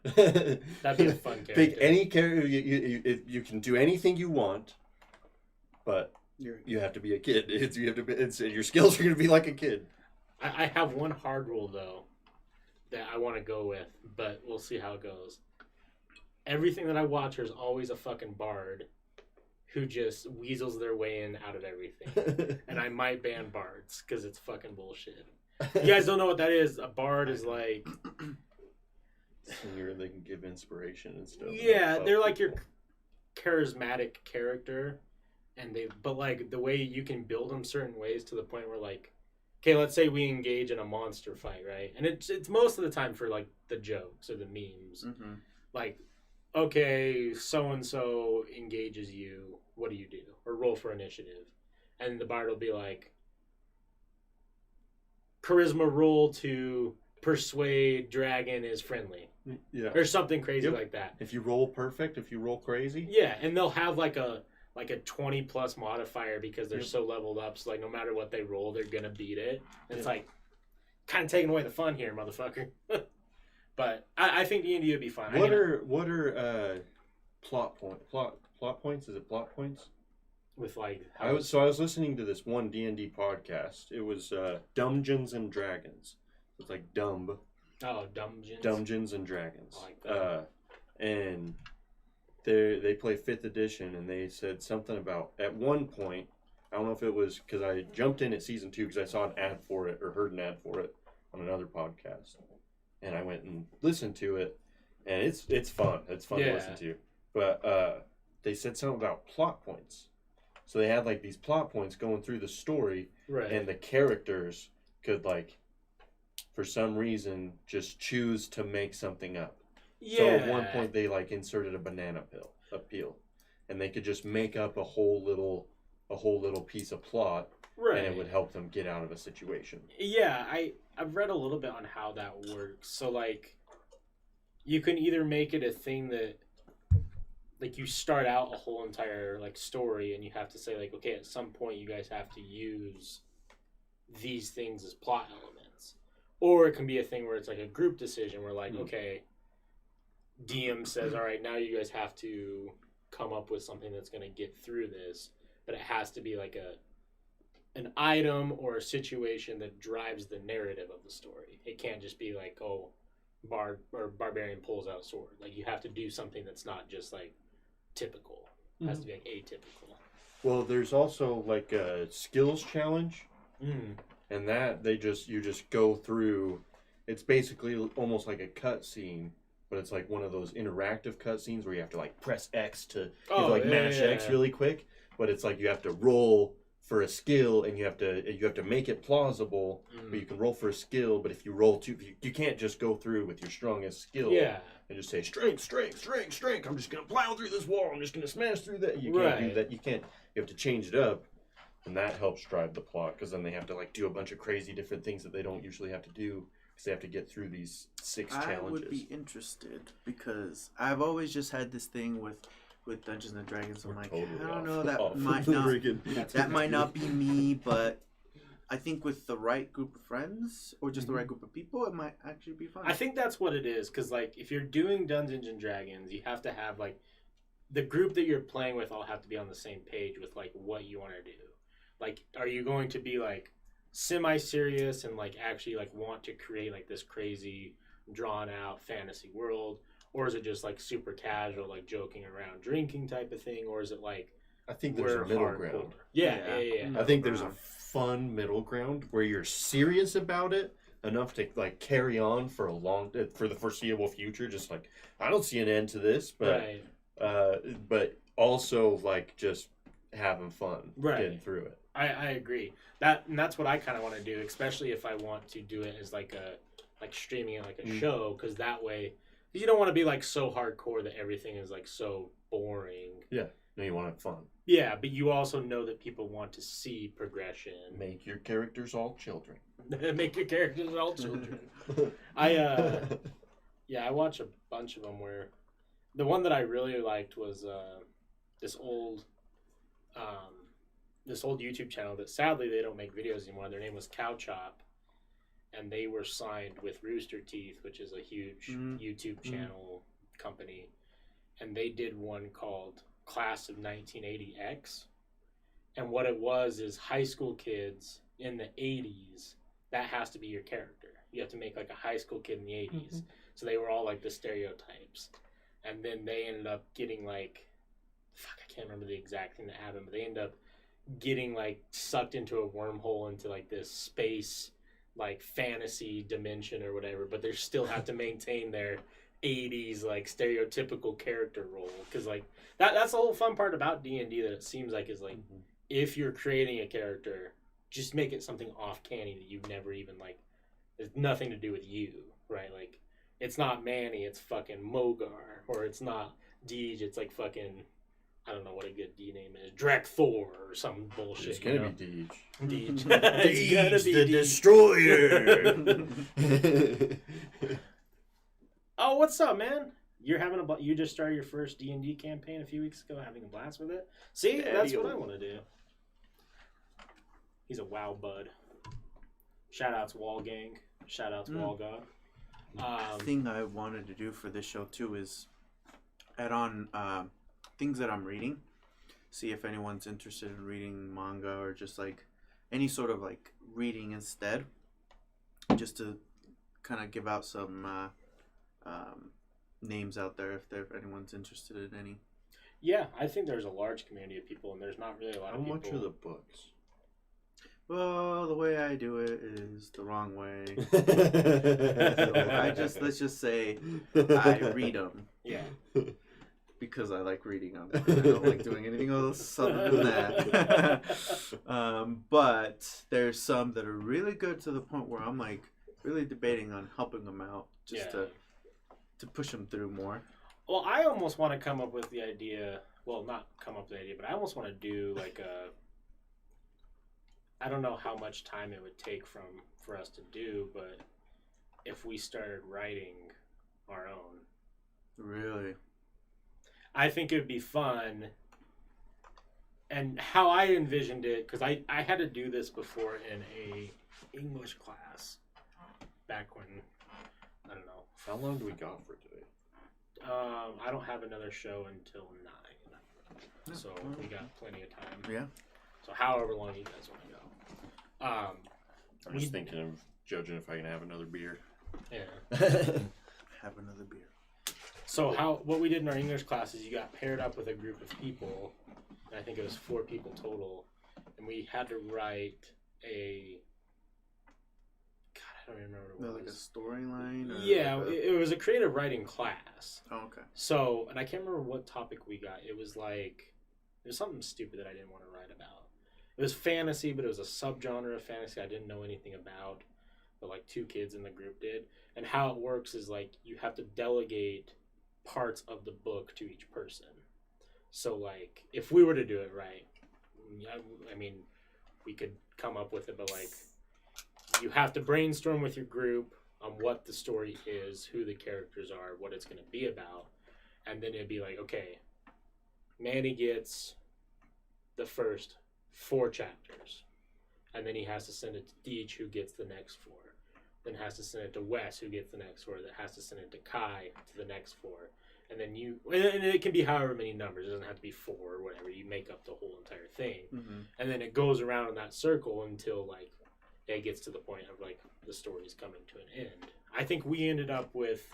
That'd be a fun character. Pick any character. You can do anything you want, but you have to be a kid. Your skills are gonna be like a kid. I have one hard rule though that I want to go with, but we'll see how it goes. Everything that I watch, there's always a fucking bard who just weasels their way in out of everything. And I might ban bards because it's fucking bullshit. You guys don't know what that is. A bard is like... They can give inspiration and stuff. Yeah, they're like your charismatic character. But like the way you can build them certain ways to the point where like, okay, let's say we engage in a monster fight, right? And it's most of the time for like the jokes or the memes. Mm-hmm. Like, okay, so-and-so engages you, what do you do? Or roll for initiative. And the bard will be like, charisma roll to persuade dragon is friendly. Yeah. Or something crazy like that. If you roll perfect, if you roll crazy. Yeah, and they'll have like a 20 plus modifier because they're so leveled up, so like no matter what they roll, they're gonna beat it. And it's like kind of taking away the fun here, motherfucker. But I think D&D would be fun. What are plot points? Is it plot points? With like I was listening to this one D&D podcast. It was Dungeons and Dragons. It's like Dumb. Oh, Dungeons. Dungeons and Dragons. I like that. And they play 5th edition, and they said something about at one point. I don't know if it was because I jumped in at season 2 because I saw an ad for it or heard an ad for it on another podcast. And I went and listened to it, and it's fun. It's fun to listen to. But they said something about plot points. So they had like these plot points going through the story, right. And the characters could like, for some reason, just choose to make something up. Yeah. So at one point they like inserted a banana peel, and they could just make up a whole little piece of plot, right. And it would help them get out of a situation. Yeah, I've read a little bit on how that works. So like, you can either make it a thing that like you start out a whole entire like story, and you have to say like, okay, at some point you guys have to use these things as plot elements, or it can be a thing where it's like a group decision where like, okay, DM says, all right, now you guys have to come up with something that's going to get through this, but it has to be like an item or a situation that drives the narrative of the story. It can't just be like, oh, barbarian pulls out sword. Like you have to do something that's not just like typical. It has to be like atypical. Well, there's also like a skills challenge, and that you just go through. It's basically almost like a cutscene, but it's like one of those interactive cutscenes where you have to like press X to mash X really quick. But it's like you have to roll for a skill, and you have to make it plausible. But you can roll for a skill, but if you roll you can't just go through with your strongest skill. Yeah. And just say strength, strength, strength, strength. I'm just gonna plow through this wall. I'm just gonna smash through that. You can't do that. You can't. You have to change it up, and that helps drive the plot because then they have to like do a bunch of crazy different things that they don't usually have to do because they have to get through these 6 challenges. I would be interested because I've always just had this thing with Dungeons and Dragons. I'm like, totally I don't know, that might not be me, but I think with the right group of friends or just the right group of people, it might actually be fun. I think that's what it is, because like if you're doing Dungeons and Dragons, you have to have like the group that you're playing with all have to be on the same page with like what you want to do. Like, are you going to be like semi-serious and like actually like want to create like this crazy drawn out fantasy world, or is it just like super casual, like joking around, drinking type of thing, or is it like I think there's a middle ground. Yeah. I think there's a fun middle ground where you're serious about it enough to like carry on for the foreseeable future. Just like I don't see an end to this, but but also like just having fun getting through it. I agree and that's what I kind of want to do, especially if I want to do it as like streaming it like a show, because that way you don't want to be like so hardcore that everything is like so boring. Yeah. No, you want to have fun. Yeah, but you also know that people want to see progression. Make your characters all children. Make your characters all children. I watch a bunch of them where the one that I really liked was this old YouTube channel that sadly they don't make videos anymore. Their name was Cow Chop, and they were signed with Rooster Teeth, which is a huge YouTube channel company, and they did one called Class of 1980X, and what it was is high school kids in the 80s. That has to be your character. You have to make like a high school kid in the 80s. So they were all like the stereotypes, and then they ended up getting like I can't remember the exact thing that happened, but they ended up getting like sucked into a wormhole into like this space like fantasy dimension or whatever, but they still have to maintain their 80s like stereotypical character role, because like that's the whole fun part about D&D, that it seems like is like if you're creating a character, just make it something off-canny that you've never even like, there's nothing to do with you, right? Like it's not Manny, it's fucking Mogar, or it's not Deej, it's like fucking I don't know what a good D name is, Drek Thor or some bullshit. It's gonna be Deej. Deej. It's gonna be the Destroyer. Oh, what's up, man? You just started your first D&D campaign a few weeks ago, having a blast with it. See, that's what I want to do. He's a WoW bud. Shout out to Wall Gang. Shout out to Wall God. The thing I wanted to do for this show too is add on things that I'm reading. See if anyone's interested in reading manga or just like any sort of like reading instead, just to kind of give out some names out there if anyone's interested in any. Yeah, I think there's a large community of people, and there's not really a lot of people. How much are the books? Well, the way I do it is the wrong way. So let's just say I read them. Yeah. Because I like reading them. I don't like doing anything else other than that. But there's some that are really good to the point where I'm like really debating on helping them out just to push them through more. Well, I almost want to come up with the idea. Well, not come up with the idea, but I almost want to do like I don't know how much time it would take for us to do, but if we started writing our own. Really? I think it would be fun. And how I envisioned it, because I had to do this before in a English class back when, I don't know. How long do we got for today? I don't have another show until 9. So we got plenty of time. Yeah. So however long you guys want to go. I'm just thinking of judging if I can have another beer. Yeah. Have another beer. So what we did in our English class is you got paired up with a group of people. And I think it was 4 people total. And we had to write a... God, I don't remember what it was. Like a storyline? Yeah, it was a creative writing class. Oh, okay. So, and I can't remember what topic we got. It was something stupid that I didn't want to write about. It was fantasy, but it was a subgenre of fantasy I didn't know anything about. But like 2 kids in the group did. And how it works is like you have to delegate parts of the book to each person. So like if we were to do it right, I mean, we could come up with it, but like you have to brainstorm with your group on what the story is, who the characters are, what it's going to be about. And then it'd be like, okay, Manny gets the first 4 chapters. And then he has to send it to Deech, who gets the next 4. Then has to send it to Wes, who gets the next 4. That has to send it to Kai to the next 4. And then and it can be however many numbers. It doesn't have to be 4 or whatever. You make up the whole entire thing. Mm-hmm. And then it goes around in that circle until like it gets to the point of like the story's coming to an end. I think we ended up with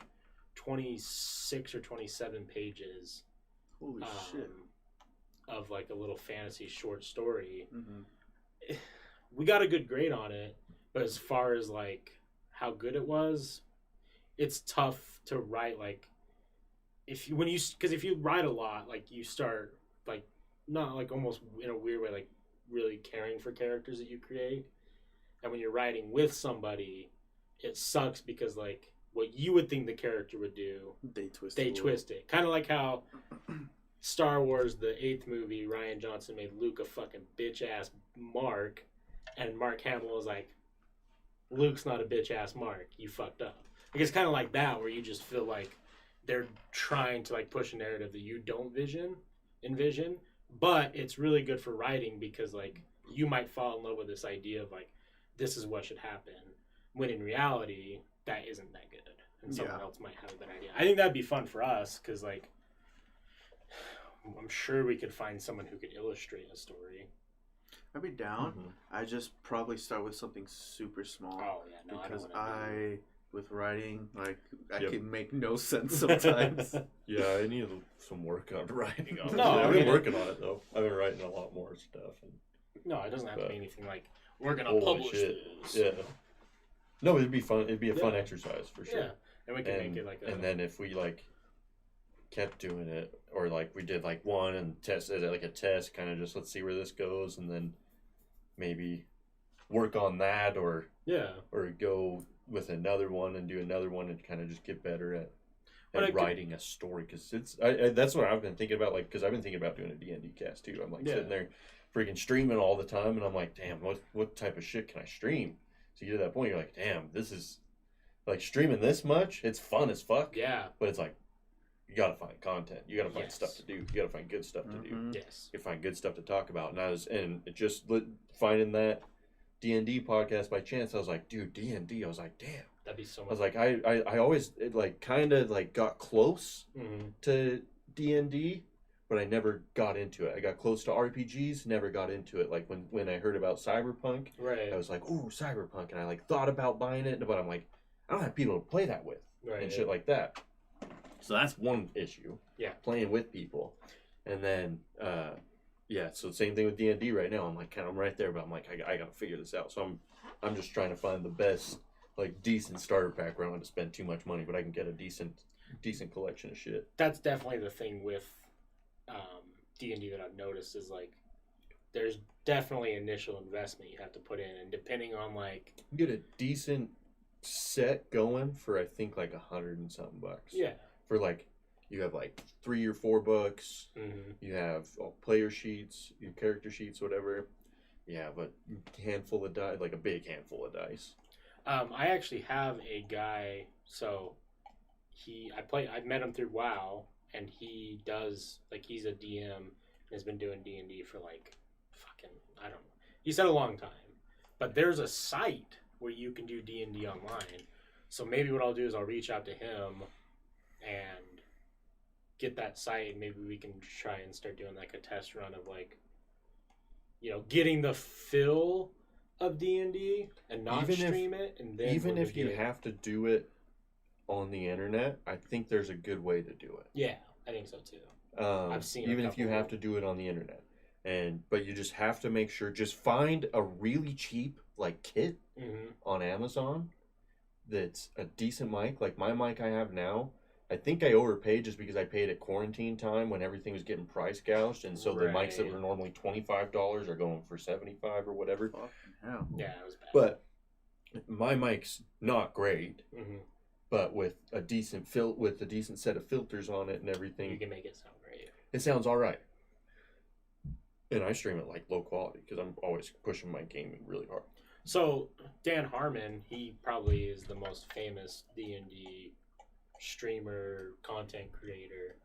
26 or 27 pages. Holy shit. Of like a little fantasy short story. Mm-hmm. We got a good grade on it, but as far as like how good it was, it's tough to write. Like if you write a lot, like you start like not like almost in a weird way, like really caring for characters that you create. And when you're writing with somebody, it sucks because like what you would think the character would do, they twist it. Kind of like how Star Wars, the 8th movie, Rian Johnson made Luke a fucking bitch ass Mark, and Mark Hamill was like, Luke's not a bitch ass Mark. You fucked up. Like it's kind of like that, where you just feel like they're trying to like push a narrative that you don't envision, but it's really good for writing because like you might fall in love with this idea of like this is what should happen, when in reality that isn't that good, and someone else might have a better idea. I think that'd be fun for us because like I'm sure we could find someone who could illustrate a story. I'd be down. Mm-hmm. I just probably start with something super small. Oh yeah, no, because I with writing, like I Yep. can make no sense sometimes. Yeah, I need some work on writing. Honestly. No, I've been working on it though. I've been writing a lot more stuff. No, it doesn't have to be anything like we're gonna Holy publish shit. this. Yeah. No, it'd be fun. It'd be a fun exercise for sure. Yeah, and we can make it like a... And then if we like kept doing it, or like we did like one and tested it like a test, kind of just let's see where this goes, and then maybe work on that, or go with another one and do another one and kind of just get better at writing a story, because that's what I've been thinking about, like because I've been thinking about doing a D&D cast too. I'm like sitting there freaking streaming all the time, and I'm like, damn, what type of shit can I stream? So you get to that point, you're like, damn, this is like streaming this much, it's fun as fuck, but it's like you gotta find content, you gotta find stuff to do, you gotta find good stuff to do, you find good stuff to talk about. And it just finding that D&D podcast by chance, I was like, dude, D&D, I was like, damn, that'd be so much. I was like, I always like kind of like got close to D&D, but I never got into it. I got close to RPGs, never got into it. Like when I heard about Cyberpunk, I was like, ooh, Cyberpunk, and I like thought about buying it, but I'm like, I don't have people to play that with and shit like that. So that's one issue. Yeah, playing with people, and then so same thing with D&D right now. I'm like, I'm right there, but I'm like, I gotta figure this out. So I'm just trying to find the best, like, decent starter pack where I don't have to spend too much money, but I can get a decent collection of shit. That's definitely the thing with D&D that I've noticed is like, there's definitely initial investment you have to put in, and depending on like, you get a decent set going for I think like $100 and something bucks. Yeah. For like, you have like 3 or 4 books. You have player sheets, your character sheets, whatever. Yeah, but handful of dice, like a big handful of dice. I actually have a guy. So I met him through WoW, and he does like he's a DM and has been doing D&D for like fucking I don't know. He said a long time, but there's a site where you can do D&D online. So maybe what I'll do is I'll reach out to him and get that site, and maybe we can try and start doing like a test run of like, you know, getting the fill of D&D and not Even stream it. And then even if you have to do it on the internet, I think there's a good way to do it. Yeah, I think so too. I've seen even if you have to do it on the internet, but you just have to make sure. Just find a really cheap like kit on Amazon that's a decent mic. Like my mic I have now, I think I overpaid just because I paid at quarantine time when everything was getting price gouged, and so the mics that were normally $25 are going for $75 or whatever. Fucking hell. Yeah, it was bad. But my mic's not great. But with a decent set of filters on it and everything, you can make it sound great. It sounds all right. And I stream it like low quality because I'm always pushing my gaming really hard. So Dan Harmon, he probably is the most famous D&D streamer, content creator,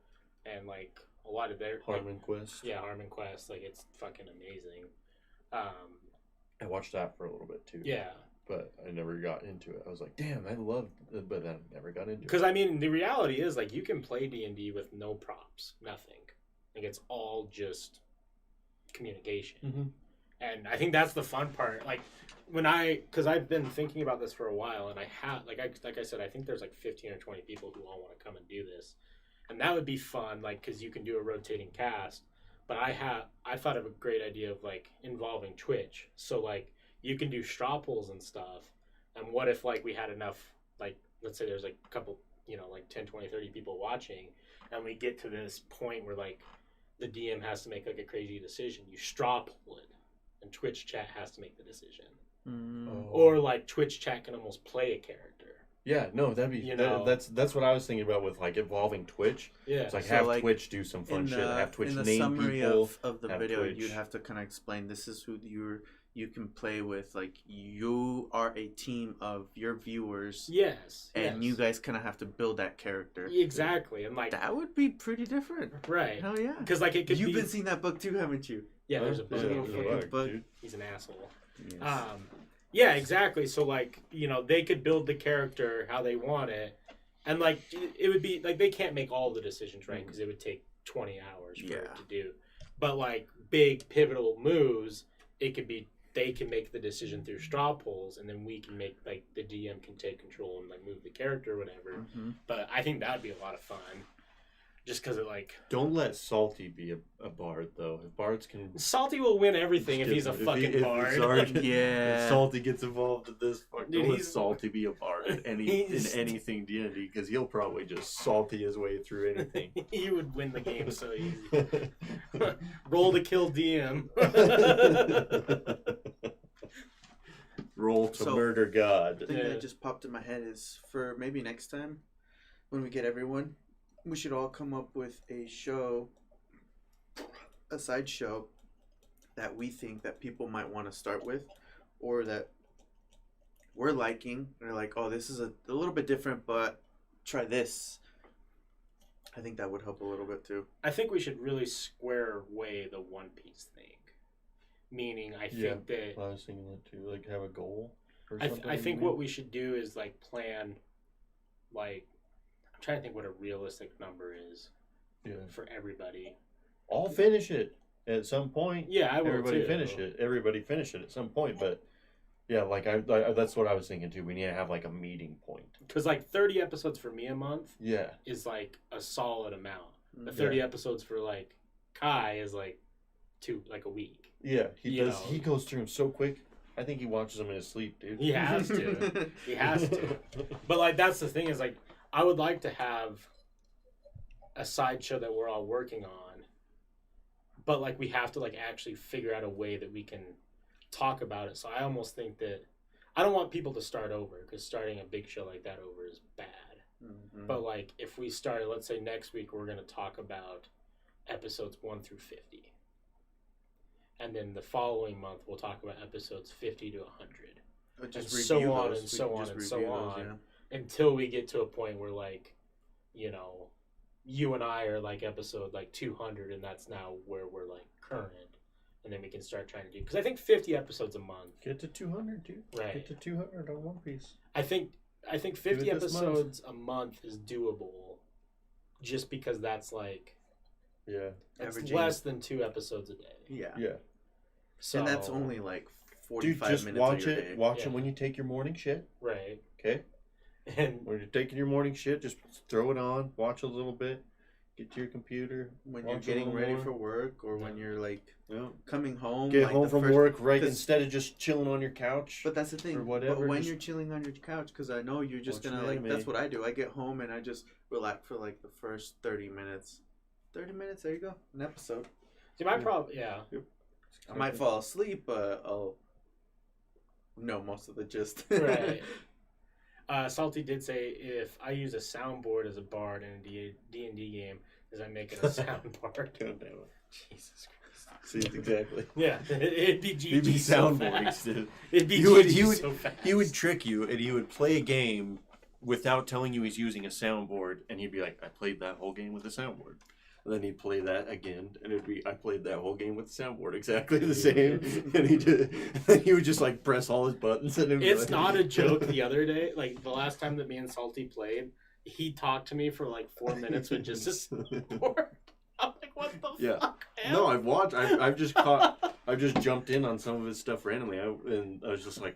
and like a lot of their Harmon Quest. Yeah, Harmon Quest. Like it's fucking amazing. I watched that for a little bit too. Yeah. But I never got into it. I was like, damn, I loved it, but then I never got into it. Because, I mean, the reality is, like, you can play D&D with no props, nothing. Like, it's all just communication. And I think that's the fun part. Like, because I've been thinking about this for a while, and I have, like I said, I think there's like 15 or 20 people who all want to come and do this. And that would be fun, like, because you can do a rotating cast. But I thought of a great idea of, like, involving Twitch. So, like, you can do straw polls and stuff. And what if, like, we had enough, like, let's say there's, like, a couple, you know, like 10, 20, 30 people watching, and we get to this point where, like, the DM has to make, like, a crazy decision. You straw poll it, and Twitch chat has to make the decision. Or, like, Twitch chat can almost play a character. Yeah, no, that'd be, that's what I was thinking about with, like, evolving Twitch. Yeah. It's like, have Twitch do some fun shit. Have Twitch name people. In the summary of the video, Twitch. You'd have to kind of explain, this is who you can play with, like, you are a team of your viewers. Yes. And you guys kind of have to build that character. Exactly. And, like, that would be pretty different. Right. Hell yeah. Because, like, it could You've been seeing that book too, haven't you? Yeah, there's a bug. Dude. He's an asshole. Yes. Yeah, exactly. So, like, you know, they could build the character how they want it. And, like, it would be, like, they can't make all the decisions, right? Because it would take 20 hours for it to do. But, like, big, pivotal moves, it could be, they can make the decision through straw polls, and then we can make, like, the DM can take control and, like, move the character or whatever. But I think that would be a lot of fun. Just because it, like... Don't let Salty be a bard, though. If bards can... Salty will win everything if he's a fucking bard. If Salty gets involved in this, don't let Salty be a bard in anything D&D, because he'll probably just Salty his way through anything. He would win the game so easy. Roll to kill DM. Roll to murder God. The thing that just popped in my head is, for maybe next time, when we get everyone... we should all come up with a side show that we think that people might want to start with, or that we're liking. They're like, oh, this is a little bit different, but try this. I think that would help a little bit too. I think we should really square away the One Piece thing. Meaning, I think that... I was thinking that too. Like, have a goal or something. I think what we should do is, like, plan, like... I'm trying to think what a realistic number is for everybody. I'll finish it at some point. Yeah, I will Everybody finish it at some point. But yeah, like I that's what I was thinking too. We need to have like a meeting point. Because like 30 episodes for me a month. Yeah. Is like a solid amount. The 30 episodes for like Kai is like a week. Yeah, he goes through them so quick. I think he watches them in his sleep, dude. He has to. He has to. But like that's the thing is like. I would like to have a sideshow that we're all working on, but like we have to like actually figure out a way that we can talk about it. So I almost think that I don't want people to start over, because starting a big show like that over is bad. But like if we started, let's say next week we're going to talk about episodes 1 through 50. And then the following month we'll talk about episodes 50 to 100. And so on and so on and so on. Until we get to a point where, like, you know, you and I are like episode like 200, and that's now where we're like current, and then we can start trying to do, because I think 50 episodes a month. Get to 200, dude. Right. Get to 200 on One Piece. I think 50 it this episodes a month is doable, just because that's like Yeah. that's Averaging. less than 2 episodes a day. Yeah. Yeah. So And that's only like Dude, 45 just minutes watch of your it. day. Watch Yeah. it when you take your morning shit. right. Okay. And When you're taking your morning shit, just throw it on, watch a little bit, get to your computer. When watch you're a getting little ready more. for work, or when you're like Yeah. coming home. Get like home the from first- work, right? 'cause- Instead of just chilling on your couch. But that's the thing. Or whatever, But when just- you're chilling on your couch, because I know you're just Watch gonna an like. anime. That's what I do. I get home and I just relax for like the first 30 minutes. 30 minutes. There you go. An episode. see, my problem, yeah. I might fall asleep, but I'll know most of the gist. Right. Salty did say, if I use a soundboard as a bard in a D&D game, does that make it a soundboard? God damn it. Jesus Christ. See, exactly. Yeah, it'd be GG He'd be so soundboarding, fast. dude. It'd be He would- GG he would- so fast. He would trick you, and he would play a game without telling you he's using a soundboard, and he'd be like, I played that whole game with a soundboard. And then he'd play that again, and it'd be, I played that whole game with the soundboard exactly the same. And he would just like press all his buttons. And it'd be It's like, not a joke. The other day, like the last time that me and Salty played, he talked to me for like 4 minutes with just a soundboard. I'm like, what the Yeah. fuck, man? No, I've watched. I've just caught. I've just jumped in on some of his stuff randomly, and I was just like,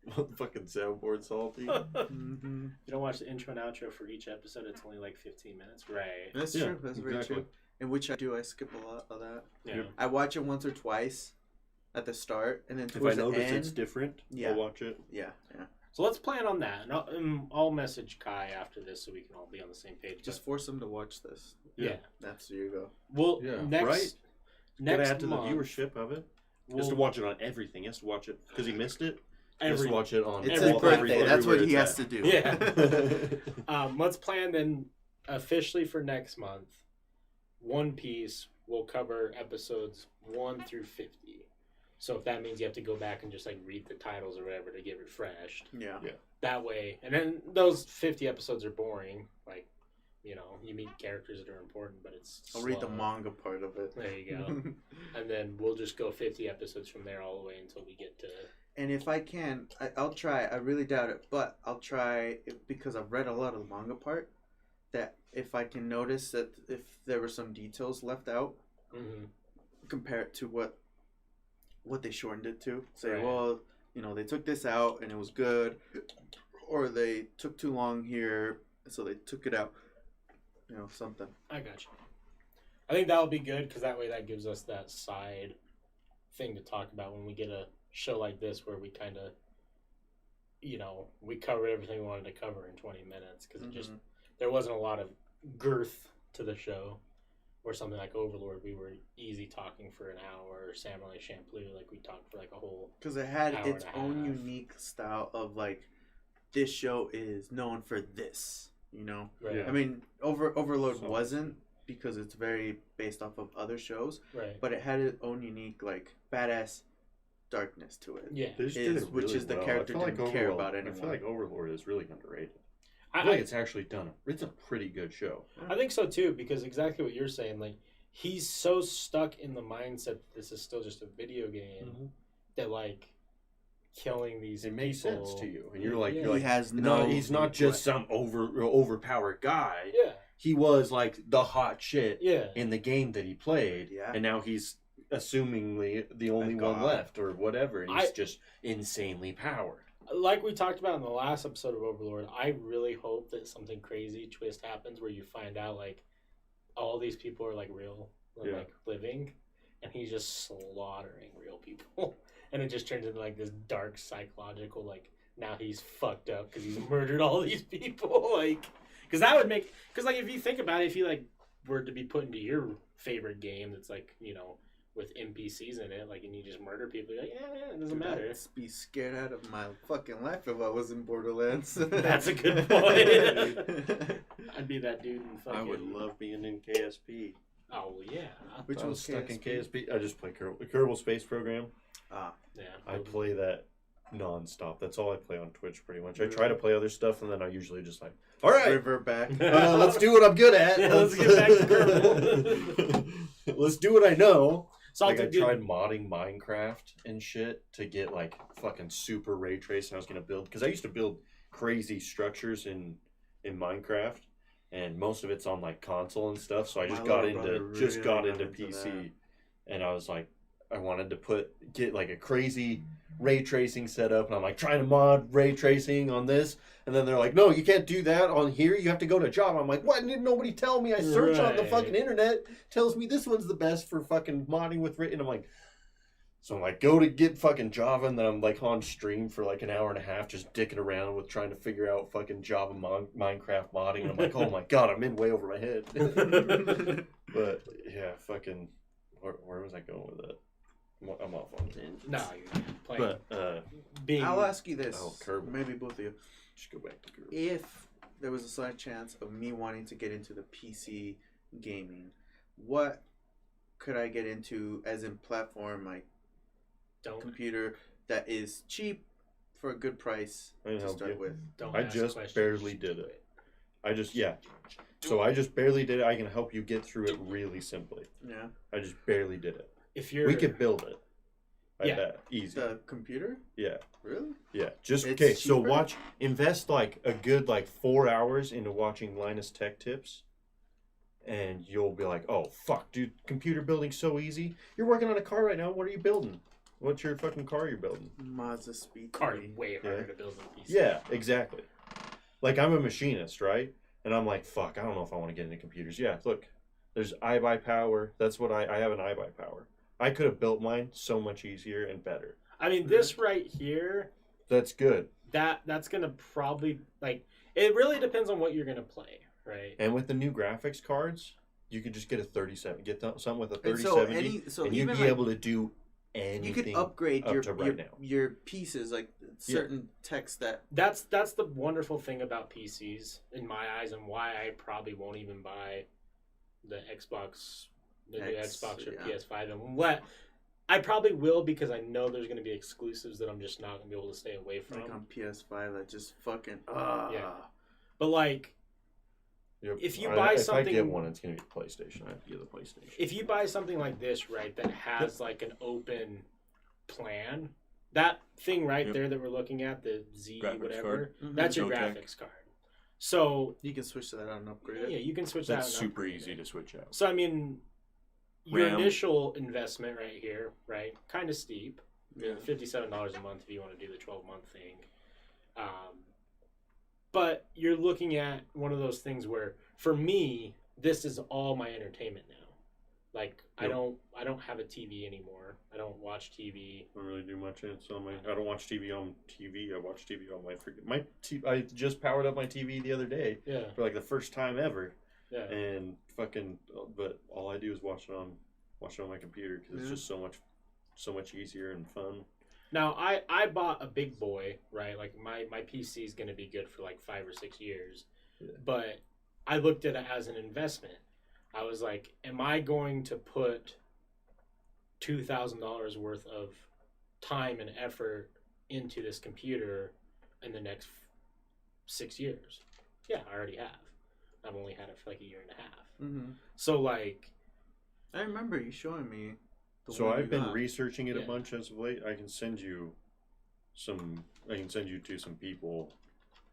"What the fucking soundboard, Salty?" Mm-hmm. You don't watch the intro and outro for each episode. It's only like 15 minutes, right? That's Yeah, true. That's very exactly. true. In which I do. I skip a lot of that. Yeah. I watch it once or twice at the start, and then If I towards the notice end. it's different, Yeah. I'll watch it. Yeah. Yeah. So let's plan on that. And I'll message Kai after this so we can all be on the same page. Just force them to watch this. yeah. That's there you go. Well, Yeah, next right? next Gotta add to month, the viewership of it. He has we'll, to watch it on everything. He has to watch it because he missed it. He has every, to watch it on. It's Every his birthday. That's what everywhere he it's has to do. Yeah. Let's plan then officially for next month. One Piece will cover episodes 1 through 50. So if that means you have to go back and just like read the titles or whatever to get refreshed, Yeah. that way. And then those 50 episodes are boring. Like, you know, you meet characters that are important, but it's I'll read the slow. manga part of it. There you go. And then we'll just go 50 episodes from there all the way until we get to. And if I can, I'll try. I really doubt it, but I'll try because I've read a lot of the manga part. That if I can notice that if there were some details left out, compare it to what they shortened it to. Say, Right. well, you know, they took this out and it was good, or they took too long here, so they took it out. You know, something. I got you. I think that'll be good because that way that gives us that side thing to talk about when we get a show like this where we kind of, you know, we covered everything we wanted to cover in 20 minutes because it just, there wasn't a lot of girth to the show. Or something like Overlord, we were easy talking for an hour. Or Samurai Champloo, like we talked for like a whole. Because it had hour its and a own half. unique style of like, this show is known for this. You know. Right. Yeah. I mean, Overload So- wasn't because it's very based off of other shows, Right. but it had its own unique like badass darkness to it. Yeah. They just Is- did it which really is the well. character I feel didn't care Overlord- about I feel anymore. like Overlord is really underrated. I I, feel like it's actually done. It's a pretty good show. I think so too because exactly what you're saying, like he's so stuck in the mindset that this is still just a video game that like killing these It makes people, sense to you, and you're like, Yeah. you're like, he has no, no. he's not just some overpowered guy. Yeah. He was like the hot shit Yeah. in the game that he played, Yeah. and now he's assumingly the only one god. left or whatever, and he's I- just insanely powered. Like we talked about in the last episode of Overlord, I really hope that something crazy twist happens where you find out like all these people are like real, and, Yeah. like living, and he's just slaughtering real people, and it just turns into like this dark psychological like now he's fucked up because he's murdered all these people, like because that would make because like if you think about it, if you like were to be put into your favorite game that's like you know with NPCs in it, like and you just murder people, you're like yeah, it doesn't matter. I'd be scared out of my fucking life if I was in Borderlands. That's a good point. I'd be that dude in fucking. I would love being in KSP. Oh yeah. Which I was one's stuck in KSP. I just play Kerbal Space Program. Ah, Yeah. I play that nonstop. That's all I play on Twitch pretty much. I try to play other stuff, and then I usually just like, all right, Revert back. let's do what I'm good at. Yeah, let's get back to Kerbal. Let's do what I know. So Like I tried modding Minecraft and shit to get like fucking super ray tracing. I was gonna build because I used to build crazy structures in Minecraft, and most of it's on like console and stuff. So I just got into PC, and I was like, I wanted to get like a crazy ray tracing setup, and I'm like trying to mod ray tracing on this, and then they're like, no, you can't do that on here. You have to go to Java. I'm like, what? Didn't nobody tell me? I search on the fucking internet, tells me this one's the best for fucking modding with ray. And I'm like, so I'm like, go to get fucking Java, and then I'm like on stream for like an hour and a half, just dicking around with trying to figure out fucking Java Minecraft modding. And I'm like, oh my god, I'm in way over my head. But yeah, fucking, where was I going with that? I'm off on tangents. No, you're playing. But I'll ask you this. Oh, Kerbal. Maybe both of you. Just go back to Kerbal. If there was a slight chance of me wanting to get into the PC gaming, what could I get into as in platform, like computer that is cheap for a good price to start with? I just barely did it. I just barely did it. I can help you get through it really simply. Yeah. I just barely did it. We could build it. I bet. Easy. The computer? Yeah. Really? Yeah. Just It's okay. So cheaper? invest like a good 4 hours into watching Linus Tech Tips, and you'll be like, oh fuck, dude, computer building's so easy. You're working on a car right now. What are you building? What's your fucking car you're building? Mazda Speed. Car is way harder to build than PC. Yeah, exactly. Like I'm a machinist, right? And I'm like, fuck, I don't know if I want to get into computers. Yeah, look, there's iBuyPower. That's what I have an iBuyPower. I could have built mine so much easier and better. I mean, this right here. That's good. That's gonna probably it really depends on what you're gonna play, right? And with the new graphics cards, you could just get a 37, something with a 3070, and you'd be able to do anything. You could upgrade right now. your pieces, like certain text that. That's the wonderful thing about PCs in my eyes, and why I probably won't even buy the Xbox, new Xbox or PS5. And what I probably will, because I know there's going to be exclusives that I'm just not going to be able to stay away from. Like on PS5, that just fucking yeah. But if you buy something, if I get one, it's going to be PlayStation. I have to get the PlayStation. If you buy something like this, right, that has like an open plan, that thing right there that we're looking at, the Z graphics whatever, card. that's your Tech. graphics card. So you can switch that out and upgrade it. Yeah, you can switch That's that out. Super easy to switch out. So I mean, your RAM. initial investment right here, right, kind of steep. Yeah. $57 a month if you want to do the 12-month thing. But you're looking at one of those things where, for me, this is all my entertainment now. Like, Yep. I don't have a TV anymore. I don't watch TV. I don't really do much. I don't watch TV on TV. I watch TV on I just powered up my TV the other day Yeah. for like the first time ever, Yeah. and but all I do is watch it on my computer because it's just so much easier and fun. Now, I bought a big boy, right? Like, my PC is going to be good for like 5 or 6 years. Yeah. But I looked at it as an investment. I was like, am I going to put $2,000 worth of time and effort into this computer in the next 6 years? Yeah, I already have. I've only had it for like a year and a half. Mm-hmm. So, like, I remember you showing me. So I've been researching it a bunch as of late. I can send you to some people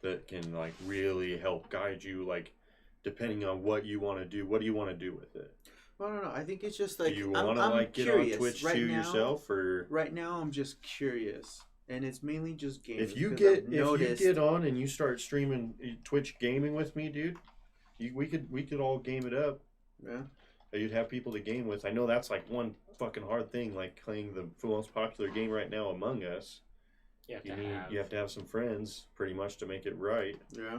that can like really help guide you, like depending on what you want to do. What do you want to do with it? Well, I don't know. I think it's just like, do you want to like get curious. on Twitch right too now, yourself, or right now I'm just curious, and it's mainly just gaming. if you get on and you start streaming Twitch gaming with me, dude, we could all game it up. Yeah. You'd have people to game with. I know that's like one fucking hard thing, like playing the most popular game right now, Among Us. You have to have some friends, pretty much, to make it right. Yeah.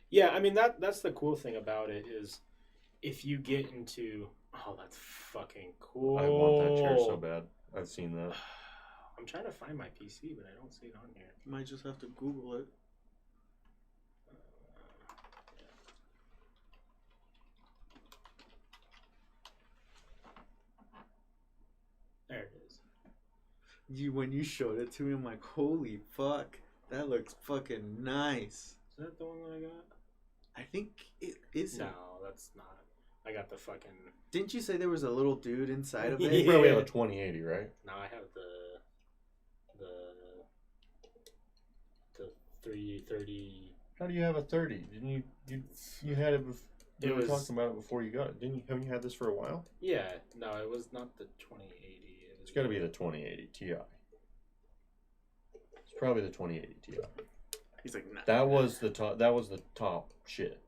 Yeah, I mean, that's the cool thing about it is if you get into... Oh, that's fucking cool. I want that chair so bad. I've seen that. I'm trying to find my PC, but I don't see it on here. Might just have to Google it. There it is. When you showed it to me, I'm like, holy fuck, that looks fucking nice. Is that the one that I got? I think it is. No, that's not. I got the fucking. Didn't you say there was a little dude inside of You it? probably have a 2080, right? No, I have the 330. How do you have a 30? Didn't you had it? We were talking about it before you got it. Haven't you had this for a while? Yeah, no, it was not the 2080. It's got to be the 2080 Ti. It's probably the 2080 Ti. He's like, nah. That was the top. That was the top shit.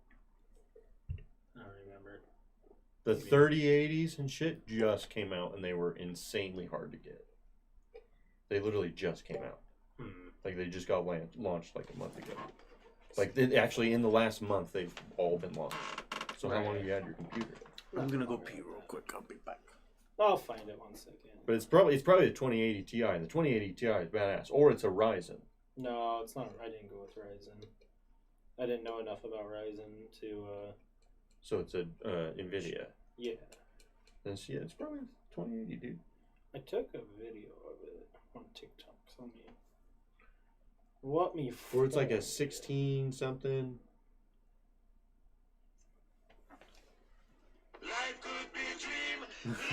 I don't remember. The 3080s and shit just came out, and they were insanely hard to get. They literally just came out. Like they just got launched like a month ago. Like actually, in the last month, they've all been launched. So how long have you had your computer? I'm gonna go pee real quick. I'll be back. I'll find it 1 second. But it's probably the 2080 Ti. And the 2080 Ti is badass, or it's a Ryzen. No, it's not. I didn't go with Ryzen. I didn't know enough about Ryzen to. So it's a Nvidia. Yeah. Then yeah, it's probably 2080, dude. I took a video of it on TikTok. So let me. Or it's like a 16 something. Life could be a dream.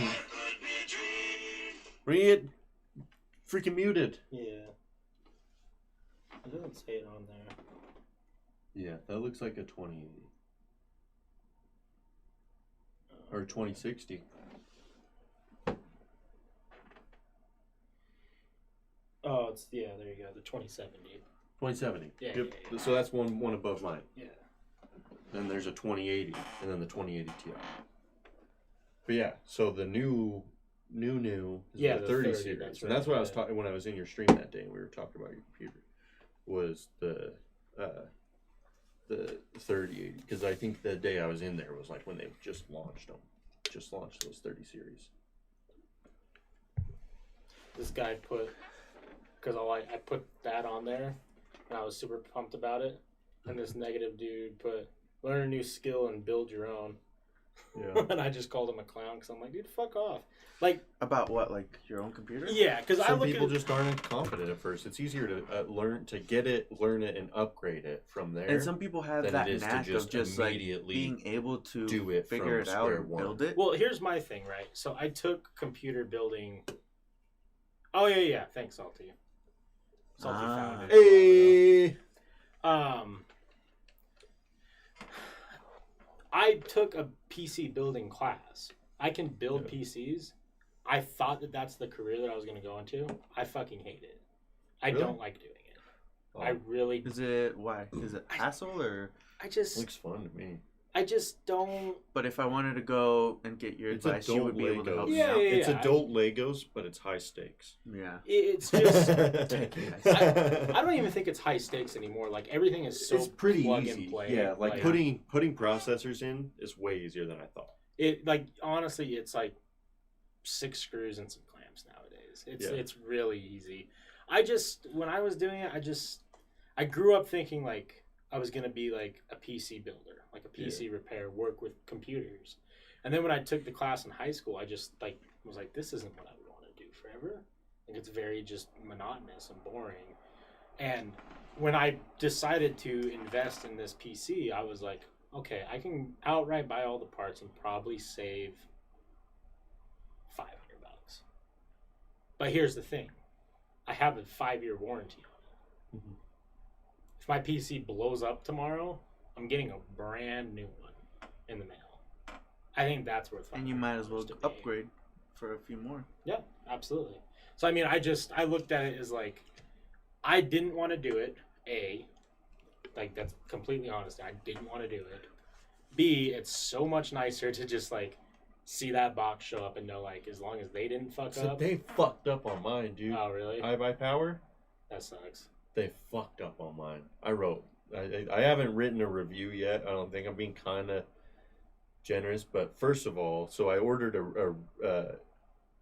Life could be a dream. Read it. Freaking muted. Yeah. It doesn't say it on there. Yeah, that looks like a 2080 or 2060. Oh, it's there you go, the 2070. 2070. Yeah, Yep. yeah. So that's one above mine. Yeah. Then there's a 2080, and then the 2080 Ti. But yeah, so the new is Yeah, the the 30 30, series. that's And right, that's what I was yeah. talking when I was in your stream that day, and we were talking about your computer. Was the 3080, because I think the day I was in there was like when they just launched those 30 series. This guy because I put that on there, and I was super pumped about it. And this negative dude put, learn a new skill and build your own. Yeah. And I just called him a clown because I'm like, dude, fuck off. Like, About what? Like your own computer? yeah, because I Some look people at just aren't confident at first. It's easier to learn it, and upgrade it from there. And some people have than that it is to knack just of just like immediately being able to do it figure from it out square and one. build it. Well, here's my thing, right? So I took computer building. Oh yeah. Thanks, Salty. Salty found it. Hey. I took a PC building class. I can build PCs. I thought that that's the career that I was going to go into. I fucking hate it. I Really? don't like doing it. Oh. I really. Is it why? Is it hassle or? I just. Looks fun to me. I just don't. But if I wanted to go and get your It's advice, you adult would be able to help Legos. me Yeah, out. yeah, It's yeah. adult Legos, but it's high stakes. Yeah. It's just. I I don't even think it's high stakes anymore. Like everything is so it's pretty plug easy. and play. Yeah, like putting processors in is way easier than I thought. It like honestly, it's like 6 screws and some clamps nowadays. It's really easy. When I was doing it, I grew up thinking like I was gonna be like a PC builder, like a PC repair, work with computers. And then when I took the class in high school, I just like was like, this isn't what I would want to do forever. Like it's very just monotonous and boring. And when I decided to invest in this PC, I was like, okay, I can outright buy all the parts and probably save $500. But here's the thing. I have a 5-year warranty on it. Mhm. If my PC blows up tomorrow, I'm getting a brand new one in the mail. I think that's worth $500 And you might as well to me. upgrade for a few more. Yeah, absolutely. So I mean, I looked at it as like, I didn't want to do it. A, like that's completely honest. I didn't want to do it. B, it's so much nicer to just like see that box show up and know like as long as they didn't fuck So up. they fucked up on mine, dude. Oh really? iBuyPower, That sucks. they fucked up on mine. I haven't written a review yet. I don't think. I'm being kind of generous, but first of all, so I ordered a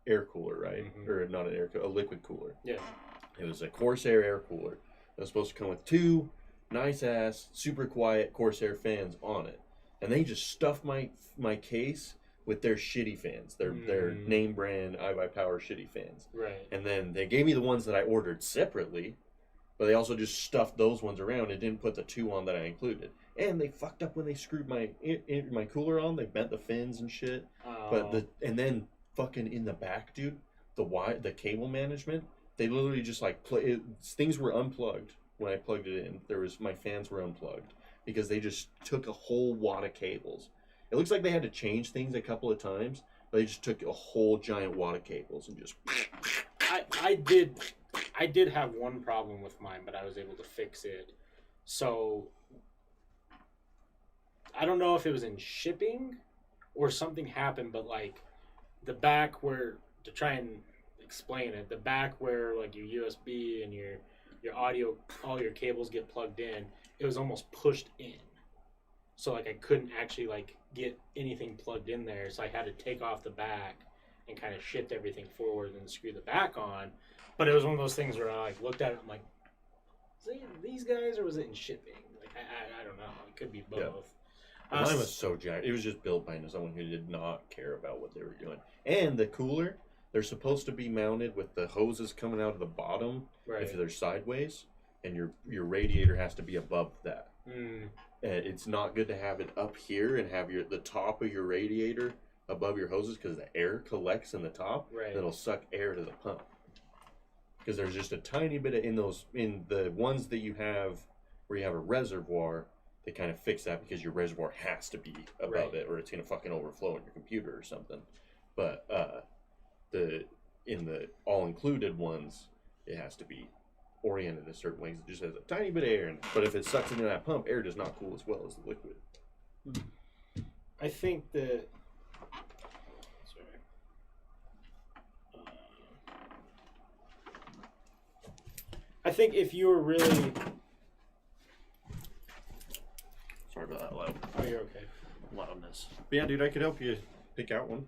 air cooler, right? Mhm. Or not an air cooler, a liquid cooler. Yeah. It was a Corsair air cooler. It was supposed to come with 2 nice ass, super quiet Corsair fans on it, and they just stuffed my case with their shitty fans, their name brand iBuyPower shitty fans. Right. And then they gave me the ones that I ordered separately, but they also just stuffed those ones around and didn't put the 2 on that I included. And they fucked up when they screwed my cooler on. They bent the fins and shit. Oh. And then fucking in the back, dude, the cable management, they literally just like things were unplugged when I plugged it in. My fans were unplugged because they just took a whole wad of cables. It looks like they had to change things a couple of times, but they just took a whole giant wad of cables and just. I did have one problem with mine, but I was able to fix it. So I don't know if it was in shipping or something happened, but like the back where, to try and explain it, the back where like your USB and your audio, all your cables get plugged in, it was almost pushed in. So like I couldn't actually like get anything plugged in there, so I had to take off the back and kind of shift everything forward and screw the back on. But it was one of those things where I like looked at it, I'm like, is it these guys or was it in shipping? Like I don't know. It could be both. Yeah. Mine was so jacked. It was just built by someone who did not care about what they were doing. And the cooler, they're supposed to be mounted with the hoses coming out of the bottom if they're sideways, and your radiator has to be above that. And it's not good to have it up here and have the top of your radiator above your hoses because the air collects in the top. Right. That'll suck air to the pump. Because there's just a tiny bit of in the ones that you have where you have a reservoir, they kind of fix that because your reservoir has to be above it or it's gonna fucking overflow in your computer or something. But in the all included ones, it has to be oriented a certain way. It just has a tiny bit of air in it. But if it sucks into that pump, air does not cool as well as the liquid. I think that. I think if you were really. Sorry about that loud. Oh, you're okay. Loudness. But yeah, dude, I could help you pick out one.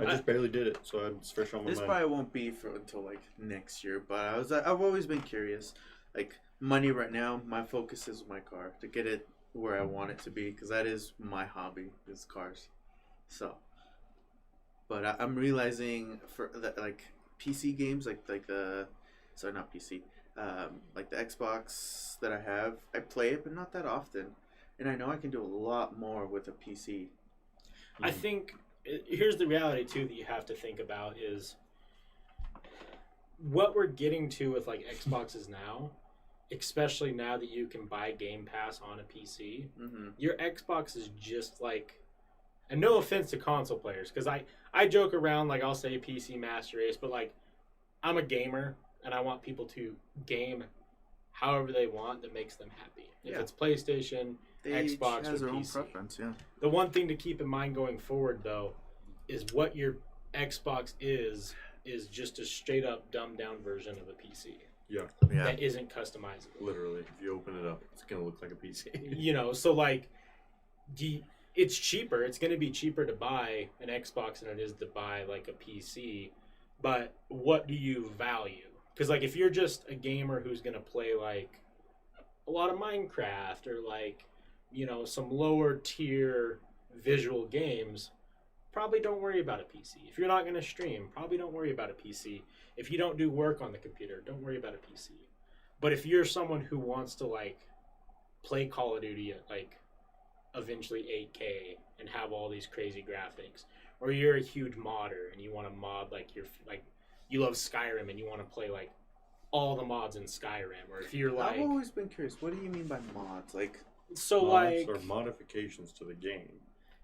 I just barely did it, so it's fresh on my This mind. probably won't be until like next year, but I've always been curious. Like money right now, my focus is my car to get it where I want it to be because that is my hobby is cars. So, but I'm realizing for that like PC games like the sorry not PC like the Xbox that I have, I play it but not that often, and I know I can do a lot more with a PC. I think here's the reality too that you have to think about is what we're getting to with like Xboxes now, especially now that you can buy Game Pass on a PC. Your Xbox is just like, and no offense to console players, because I joke around like I'll say PC Master Race, but like I'm a gamer and I want people to game however they want that makes them happy. If it's PlayStation, Xbox, has or their own PC. preference, yeah. The one thing to keep in mind going forward, though, is what your Xbox is just a straight up dumbed down version of a PC. Yeah. That isn't customizable. Literally, if you open it up, it's gonna look like a PC. You know, so like, it's cheaper. It's going to be cheaper to buy an Xbox than it is to buy like a PC. But what do you value? Because like, if you're just a gamer who's going to play like a lot of Minecraft or like, you know, some lower tier visual games, probably don't worry about a PC. If you're not going to stream, probably don't worry about a PC. If you don't do work on the computer, don't worry about a PC. But if you're someone who wants to like play Call of Duty at like eventually 8K and have all these crazy graphics, or you're a huge modder and you want to mod like you love Skyrim and you want to play like all the mods in Skyrim, or if you're like, I've always been curious, what do you mean by mods? Like, so mods like or modifications to the game.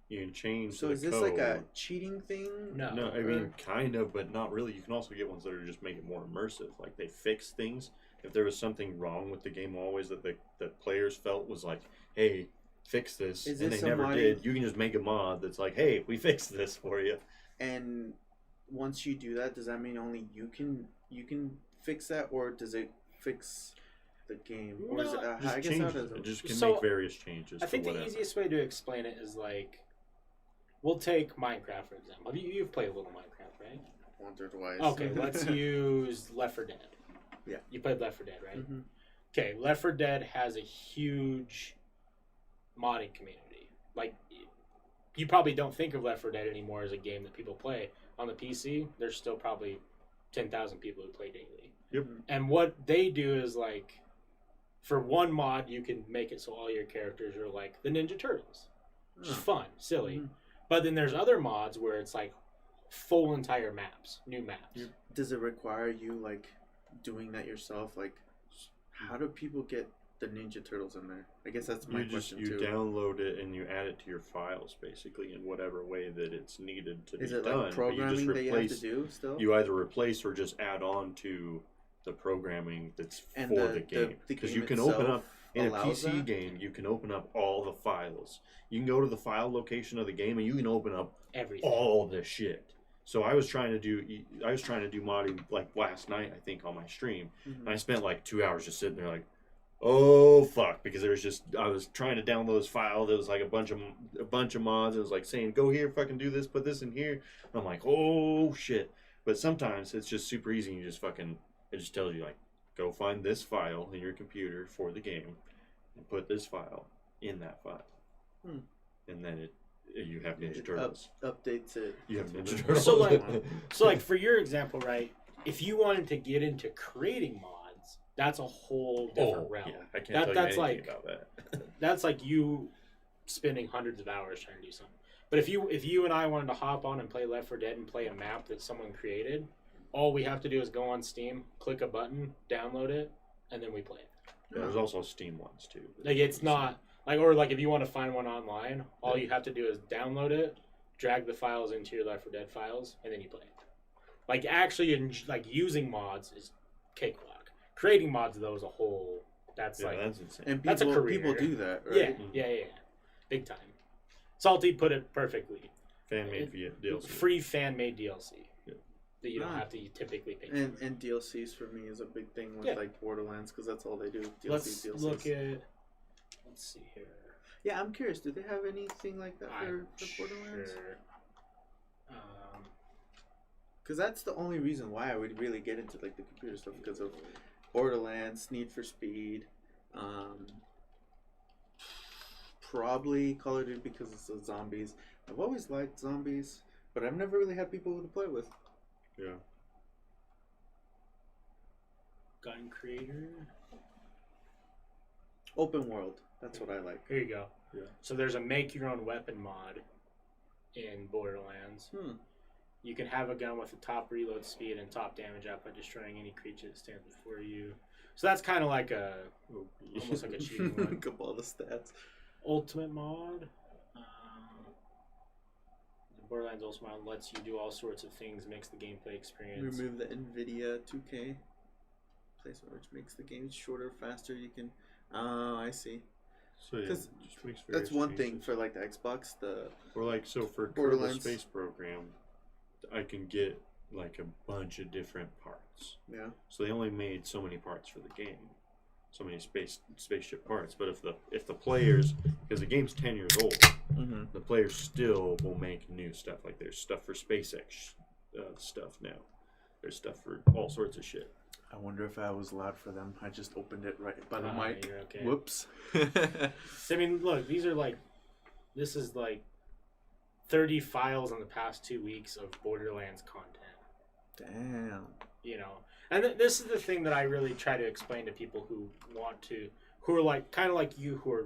You can change. so the is this code. like a cheating thing? No, I mean kind of, but not really. You can also get ones that are just make it more immersive. Like they fix things. If there was something wrong with the game always that the players felt was like, hey, fix this, Is and this they never a did, you can just make a mod that's like, hey, we fixed this for you. And once you do that, does that mean only you can fix that, or does it fix the game? Or is it, Just I guess change how it. does It it? just can So, make various changes. I think to the whatever. easiest way to explain it is like, we'll take Minecraft for example. You've played a little Minecraft, right? Once or twice. Okay, let's use Left 4 Dead. Yeah. You played Left 4 Dead, right? Mm-hmm. Okay, Left 4 Dead has a huge modding community. Like, you probably don't think of Left 4 Dead anymore as a game that people play. On the PC, there's still probably 10,000 people who play daily. Yep. And what they do is like, for one mod, you can make it so all your characters are like the Ninja Turtles. Which is fun, silly. Mhm. But then there's other mods where it's like full entire maps, new maps. Does it require you like doing that yourself? Like, how do people get the Ninja Turtles in there? I guess that's my question you too. download it and you add it to your files basically in whatever way that it's needed to Is be it done. like But programming that you have to do still? You either replace or just add on to the programming that's And for the game. Because game you can open itself up in a allows PC that? game, you can open up all the files. You can go to the file location of the game and you can open up Everything. all the shit. So I was trying to do modding like last night, I think, on my stream. Mhm. And I spent like 2 hours just sitting there like, oh fuck, because I was trying to download this file. There was like a bunch of mods. It was like saying, go here, fucking do this, put this in here. And I'm like, oh shit. But sometimes it's just super easy. You just fucking, it just tells you like, go find this file in your computer for the game and put this file in that file. Hmm. And then you have Ninja It Turtles. updates it. You have Ninja So, Turtles. So like for your example, right? If you wanted to get into creating mods, that's a whole different realm. Yeah, I can't tell you that's anything like about that. that's like you spending hundreds of hours trying to do something. But if you and I wanted to hop on and play Left 4 Dead and play a map that someone created, all we have to do is go on Steam, click a button, download it, and then we play it. Yeah, there's also Steam ones too. Like it's not like, or like if you want to find one online, all you have to do is download it, drag the files into your Left 4 Dead files, and then you play it. Like actually, like using mods is cakewalk. Creating mods though is a whole. That's Yeah, like that's insane. And That's a people, career. people do that, yeah, right? yeah, big time. Salty put it perfectly. Fan made via DLC. Free fan made DLC Yeah. that you don't Ah. have to typically pay. For. And DLCs for me is a big thing with Yeah. like Borderlands because that's all they do. DLCs, Let's DLCs. look at. Let's see here. Yeah, I'm curious. Do they have anything like that I'm for Borderlands? sure. Because that's the only reason why I would really get into like the computer stuff because of Borderlands, Need for Speed, probably Call of Duty because it's the zombies. I've always liked zombies, but I've never really had people to play with. Yeah. Gun creator. Open world. That's what I like. Here you go. Yeah. So there's a make your own weapon mod in Borderlands. You can have a gun with a top reload speed and top damage out by destroying any creature that stands before you. So that's kind of like a almost like a cheating one. Look up all the stats. Ultimate mod. The Borderlands Ultimate mod lets you do all sorts of things, makes the gameplay experience. Remove the NVIDIA 2K placement, which makes the game shorter, faster. You can. Oh, I see. So yeah, 'Cause just makes That's one thing changes. for like the Xbox. The Or like so for Kerbal Borderlands. Space Program, I can get like a bunch of different parts. yeah. So they only made so many parts for the game, so many spaceship parts. But if the players, because the game's 10 years old, Mm-hmm. the players still will make new stuff. Like there's stuff for SpaceX stuff now. There's stuff for all sorts of shit. I wonder if I was allowed for them. I just opened it right by the Ah, mic. you're okay. Whoops. So, I mean, look, these are like, this is like 30 files in the past 2 weeks of Borderlands content. Damn. You know, and this is the thing that I really try to explain to people who who are like kind of like you, who are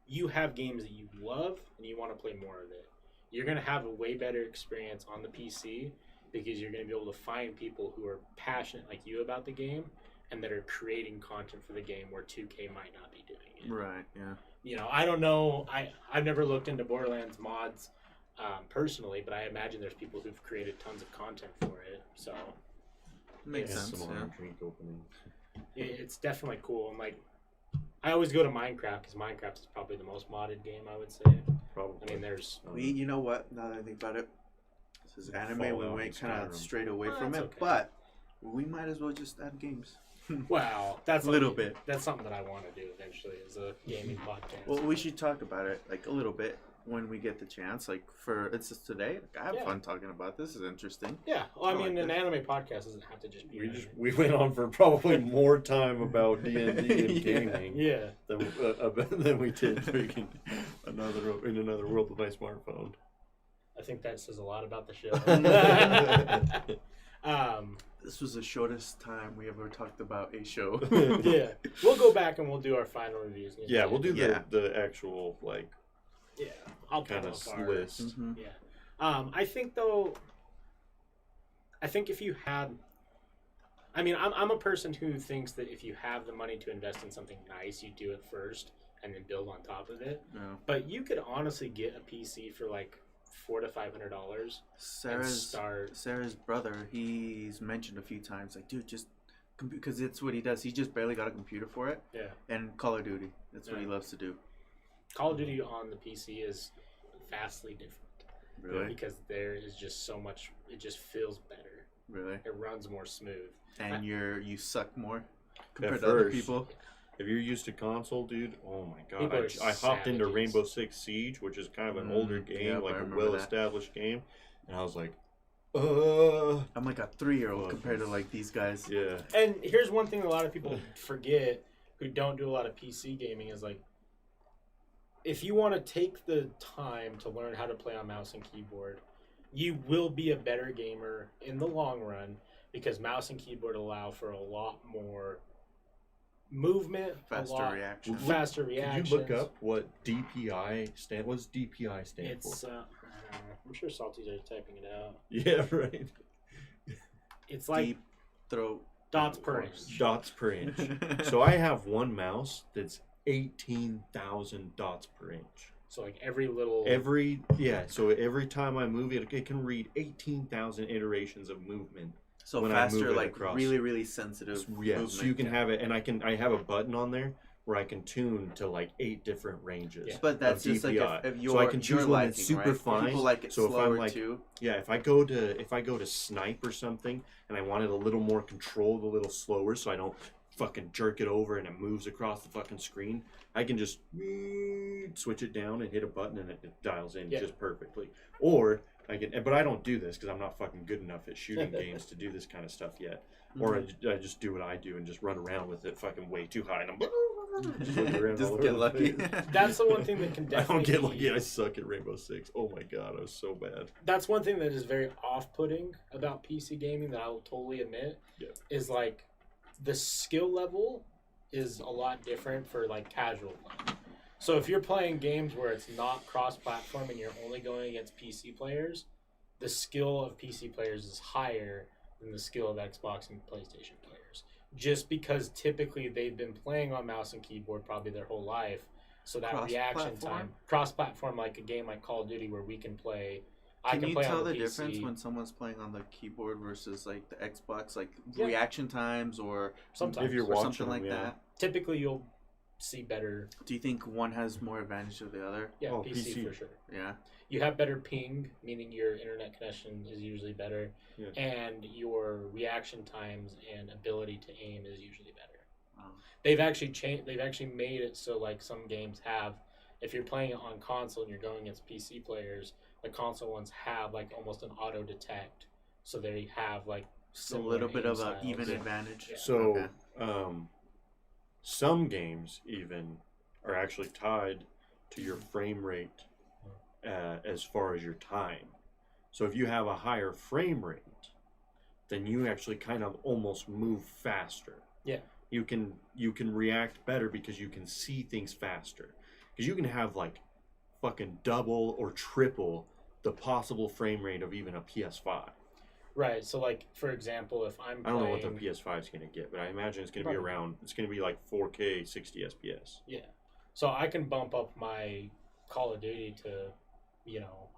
you have games that you love and you want to play more of it. You're gonna have a way better experience on the PC because you're gonna be able to find people who are passionate like you about the game and that are creating content for the game where 2K might not be doing it. Right. Yeah. You know, I don't know. I've never looked into Borderlands mods personally, but I imagine there's people who've created tons of content for it. So Makes Yeah, sense. Some Yeah. drink opening. it's definitely cool. And like, I always go to Minecraft because Minecraft is probably the most modded game, I would say. Probably. I mean, there's You know what? Now that I think about it, this is anime. We Fallout went and kind of Skyrim. straight away Well, from it, that's okay. but we might as well just add games. well, that's A little something- bit. That's something that I want to do eventually as a gaming podcast. Well, we should talk about it like a little bit. when we get the chance. Like it's just today. Like, I have fun talking about this. This is interesting. Yeah, well, I mean, like an this. anime podcast doesn't have to just be. We went on for probably more time about D&D and gaming Yeah. than we did freaking in another world with my smartphone. I think that says a lot about the show. This was the shortest time we ever talked about a show. Yeah, we'll go back and we'll do our final reviews. Yeah, we'll do the actual like I'll kind of apart. list. Mm-hmm. Yeah, I think if you had, I mean, I'm a person who thinks that if you have the money to invest in something nice, you do it first and then build on top of it. Yeah. But you could honestly get a PC for like $400 to $500. Sarah's brother, he's mentioned a few times, like, dude, just because it's what he does. He just barely got a computer for it. Yeah. And Call of Duty, that's what he loves to do. Call of Duty on the PC is vastly different. Really? Because there is just so much. It just feels better. Really? It runs more smooth. And you suck more compared At to other first. people. If you're used to console, dude, oh my People god! are I hopped into savages. Rainbow Six Siege, which is kind of an older game, yeah, like I a remember well-established game, and I was like, I'm like a 3-year-old compared to like these guys. yeah. And here's one thing a lot of people forget who don't do a lot of PC gaming is like, if you want to take the time to learn how to play on mouse and keyboard, you will be a better gamer in the long run because mouse and keyboard allow for a lot more movement, Faster reaction. faster reactions. Could you look up what DPI stand? What does DPI stand It's for? I'm sure Salty's are typing it out. Yeah, right. It's like Deep throat. dots per inch. Dots per inch. So I have one mouse that's 18,000 dots per inch. So like every little So every time I move it, it can read 18,000 iterations of movement. So when I move faster, it like across. really, really sensitive. Yeah, movement. so you can have it, and I have a button on there where I can tune to like 8 different ranges. Yeah. But that's of just like DPI. if you're, So I can choose you're one liking, that's super right? fine. People like it So if I'm slower like- too. Yeah, if I go to snipe or something, and I want it a little more controlled, a little slower, so I don't fucking jerk it over and it moves across the fucking screen, I can just switch it down and hit a button and it dials in just perfectly. Or I can, but I don't do this because I'm not fucking good enough at shooting games to do this kind of stuff yet. Or I just do what I do and just run around with it fucking way too high and I'm just looking around all Just over get the lucky. place. That's the one thing that can I don't definitely get lucky. I suck at Rainbow Six. Oh my god, I was so bad. That's one thing that is very off-putting about PC gaming that I will totally admit is like the skill level is a lot different for like casual play. So if you're playing games where it's not cross-platform and you're only going against PC players, the skill of PC players is higher than the skill of Xbox and PlayStation players. Just because typically they've been playing on mouse and keyboard probably their whole life. So that reaction time, cross-platform, like a game like Call of Duty where we can play. Can you play tell on the PC. difference when someone's playing on the keyboard versus like the Xbox, like Yeah. reaction times or Sometimes. If you're or watching something like them, yeah. that? Typically you'll see better. Do you think one has more advantage of the other? Yeah, Oh, PC, PC. for sure. Yeah. You have better ping, meaning your internet connection is usually better, Yeah. and your reaction times and ability to aim is usually better. Wow. They've actually changed. They've actually made it so like some games have, if you're playing it on console and you're going against PC players, the console ones have like almost an auto detect, so they have like A little bit aim of an styles. even Yeah. advantage. Yeah. So, Okay. some games even are actually tied to your frame rate as far as your time. So if you have a higher frame rate, then you actually kind of almost move faster. Yeah. You can react better because you can see things faster. Because you can have like fucking double or triple the possible frame rate of even a PS5. Right. So like for example, if I'm I don't know playing, what the PS5 is going to get, but I imagine it's going to be Probably. around. It's going to be like 4K 60 FPS. yeah, so I can bump up my Call of Duty to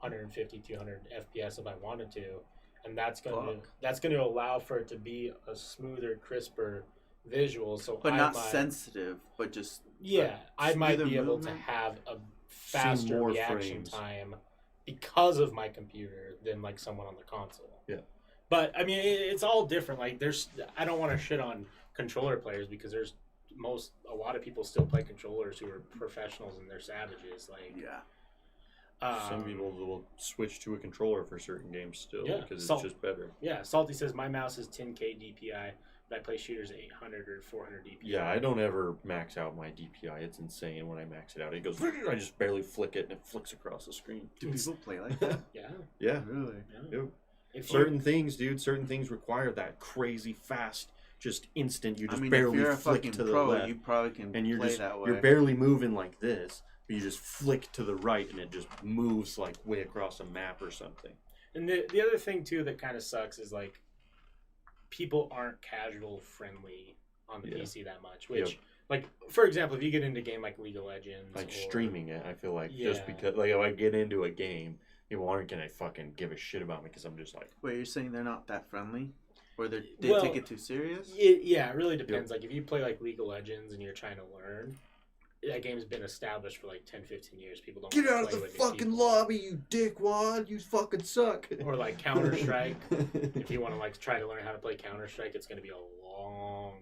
150, 200 FPS if I wanted to, and that's going to allow for it to be a smoother, crisper visual. So But I not might, sensitive, but just I might smoother be able movement. to have a faster more reaction frames. time because of my computer than like someone on the console. Yeah. But I mean, it's all different. Like I don't want to shit on controller players because a lot of people still play controllers who are professionals and they're savages. Like yeah. Some people will switch to a controller for certain games still because it's just better. Yeah, Salty says my mouse is 10K DPI, but I play shooters at 800 or 400 DPI. Yeah, I don't ever max out my DPI. It's insane when I max it out. It goes, I just barely flick it and it flicks across the screen. Do people play like that? Yeah. Yeah. Really? Yeah. Certain things, dude, certain things require that crazy fast, just instant. You just if barely you're a flick fucking to the pro, left. you probably can And you're play just, that way. you're barely moving like this. You just flick to the right and it just moves like way across a map or something. And the other thing too that kind of sucks is like people aren't casual friendly on the PC that much. Which like for example, if you get into a game like League of Legends, like streaming it, I feel like Yeah. just because like if I get into a game, people aren't gonna fucking give a shit about me because I'm just like. Wait, you're saying they're not that friendly, or they Well, take it too serious? It really depends. Like if you play like League of Legends and you're trying to learn. That game's been established for like 10, 15 years. People don't Get wanna out of play the with new fucking people. lobby, you dickwad! You fucking suck. Or like Counter-Strike. If you want to like try to learn how to play Counter-Strike, it's going to be a long,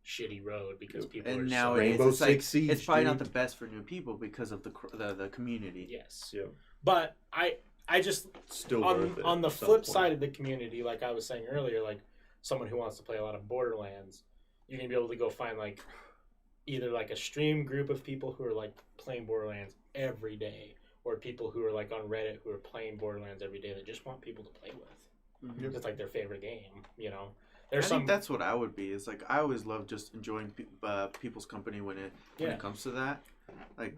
shitty road because people And are nowadays, Rainbow it's like Six Siege, it's probably not dude. the best for new people because of the community. Yes. Yeah. But I just Still on worth it the at some flip point. side of the community, like I was saying earlier, like someone who wants to play a lot of Borderlands, you're going to be able to go find like either like a stream group of people who are like playing Borderlands every day, or people who are like on Reddit who are playing Borderlands every day that just want people to play with. Mhm. It's like their favorite game, you know. I There's some think that's what I would be. It's like I always love just enjoying people's company when it comes to that. Like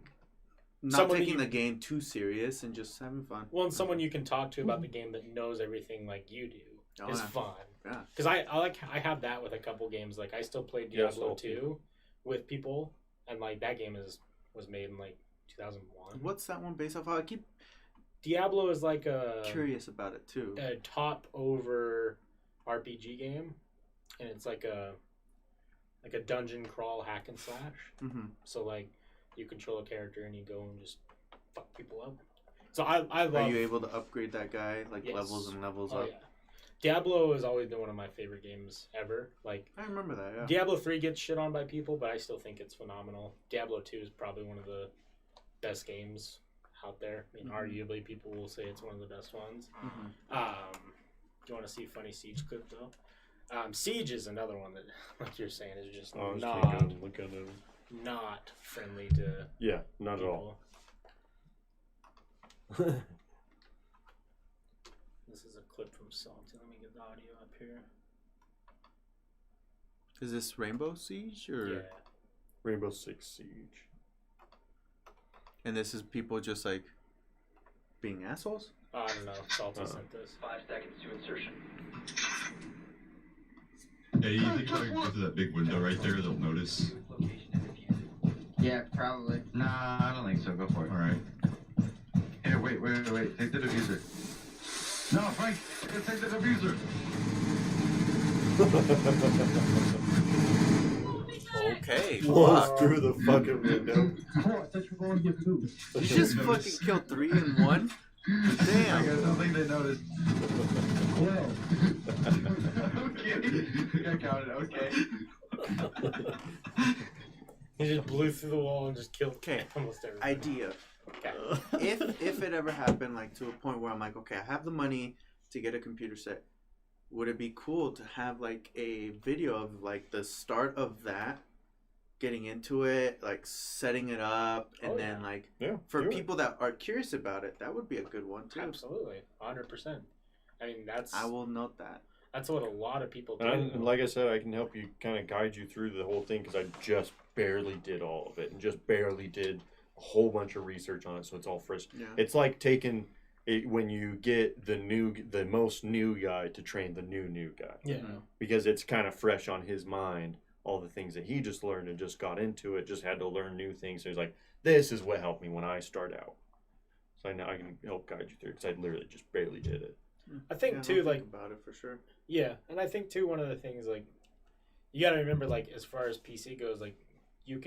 not Someone taking you- the game too serious and just having fun. well, and someone you can talk to about the game that knows everything like you do is yeah. fun. Yeah. Because I have that with a couple games. Like I still play Yeah, Diablo so- 2 with people, and like that game was made in like 2001. What's that one based off? I keep Diablo is like a curious about it too. top over RPG game, and it's like a dungeon crawl hack and slash. Mm-hmm. So like you control a character and you go and just fuck people up. So I love. Are you able to upgrade that guy like Yes. levels and levels Oh up? yeah, Diablo has always been one of my favorite games ever. Like I remember that. Yeah. Diablo 3 gets shit on by people, but I still think it's phenomenal. Diablo 2 is probably one of the best games out there. I mean, arguably, people will say it's one of the best ones. Mm-hmm. Do you want to see a funny Siege clip, though? Siege is another one that, like you're saying, is just Oh, I just not, can't go look at it. not friendly to Yeah, not at people. all. This is a clip from Salty. Let me get the audio up here. Is this Rainbow Siege or? Yeah. Rainbow Six Siege. And this is people just like being assholes. Oh, I don't know. Salty sent this. 5 seconds to insertion. Hey, you think if I go through that big window right there, they'll notice? Yeah, probably. Nah, I don't think so. Go for it. All right. Hey, wait. Take the diffuser. No, Frank, take the diffuser. Okay. Blows Fuck. through the fucking window. You just fucking killed 3 in 1. I Damn. guess I don't think they noticed. Okay. I counted. Okay. He just blew through the wall and just killed Okay. almost everyone. Idea. Okay. If it ever happened like to a point where I'm like, okay, I have the money to get a computer set, would it be cool to have like a video of like the start of that, getting into it, like setting it up, and Oh, then yeah. like Yeah, for do it. people that are curious about it, that would be a good one too. Absolutely, 100%. I mean, I will note that. that's what a lot of people do. And like I said, I can help you kind of guide you through the whole thing because I just barely did all of it and just barely did a whole bunch of research on it, so it's all fresh. Yeah. It's like taking it when you get the most new guy to train the new guy yeah. because it's kind of fresh on his mind. All the things that he just learned and just got into it, just had to learn new things. So he's like, this is what helped me when I start out. So I know I can help guide you through because I literally just barely did it. I think Yeah, too, I'll like think about it for sure. yeah, and I think too one of the things like you got to remember like as far as PC goes, like you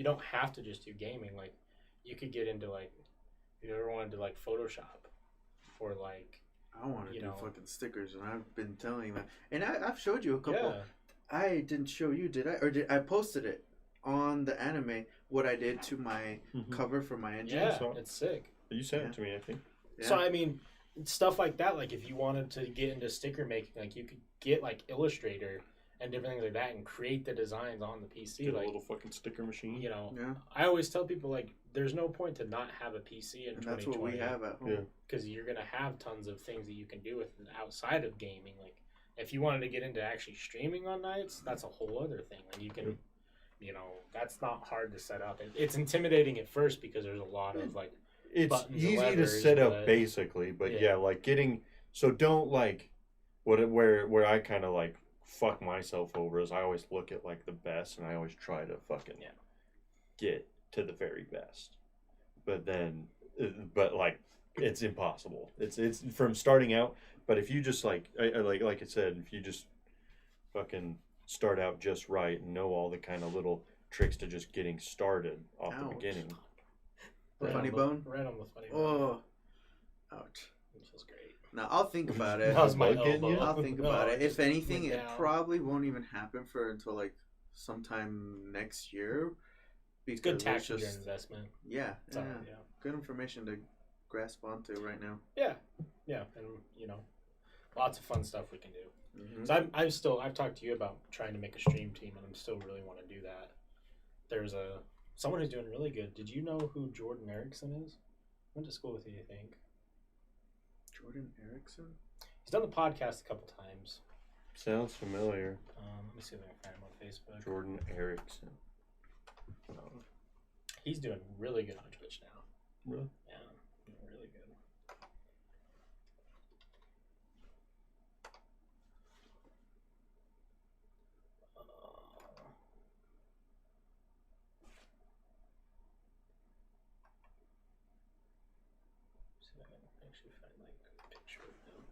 don't have to just do gaming. Like you could get into like if you ever wanted to like Photoshop or like I want to you do know. fucking stickers, and I've been telling you that. And I've showed you a couple. yeah. I didn't show you, did I? Or did I posted it on the anime? What I did to my Mhm. cover for my engine. Yeah, so- it's sick. You sent it to me, I think. Yeah. So I mean, stuff like that. Like if you wanted to get into sticker making, like you could get like Illustrator and different things like that, and create the designs on the PC. Get a Like little fucking sticker machine. you know, Yeah. I always tell people like, there's no point to not have a PC in And that's 2020. what we have at home. Yeah. Because you're gonna have tons of things that you can do with it outside of gaming. Like if you wanted to get into actually streaming on nights, that's a whole other thing. Like you can, you know, that's not hard to set up. It's intimidating at first because there's a lot of like It's buttons and easy to levers, set up but- basically, but Yeah. yeah, like getting so don't like where I kind of like fuck myself over is I always look at like the best and I always try to fucking get to the very best, but then like it's impossible. It's from starting out. But if you just like like I said, if you just fucking start out just right and know all the kind of little tricks to just getting started off the Ouch. beginning. Funny bone? Right on the funny bone. Oh, ouch. This was great. No, I'll think about it. That was my Bug getting elbow. you? I'll think No, about I it. just If anything, went it down. probably won't even happen for until like sometime next year. It's good because tax it's return investment. Yeah, So, yeah. yeah. Good information to grasp onto right now. Yeah, and you know, lots of fun stuff we can do. Mm-hmm. So I've talked to you about trying to make a stream team, and I'm still really want to do that. There's someone who's doing really good. Did you know who Jordan Erickson is? Went to school with you, I think. Jordan Erickson? He's done the podcast a couple times. Sounds familiar. Let me see if I can find him on Facebook. Jordan Erickson. He's doing really good on Twitch now. Really? Yeah, really good. See if I can actually find like a picture of him.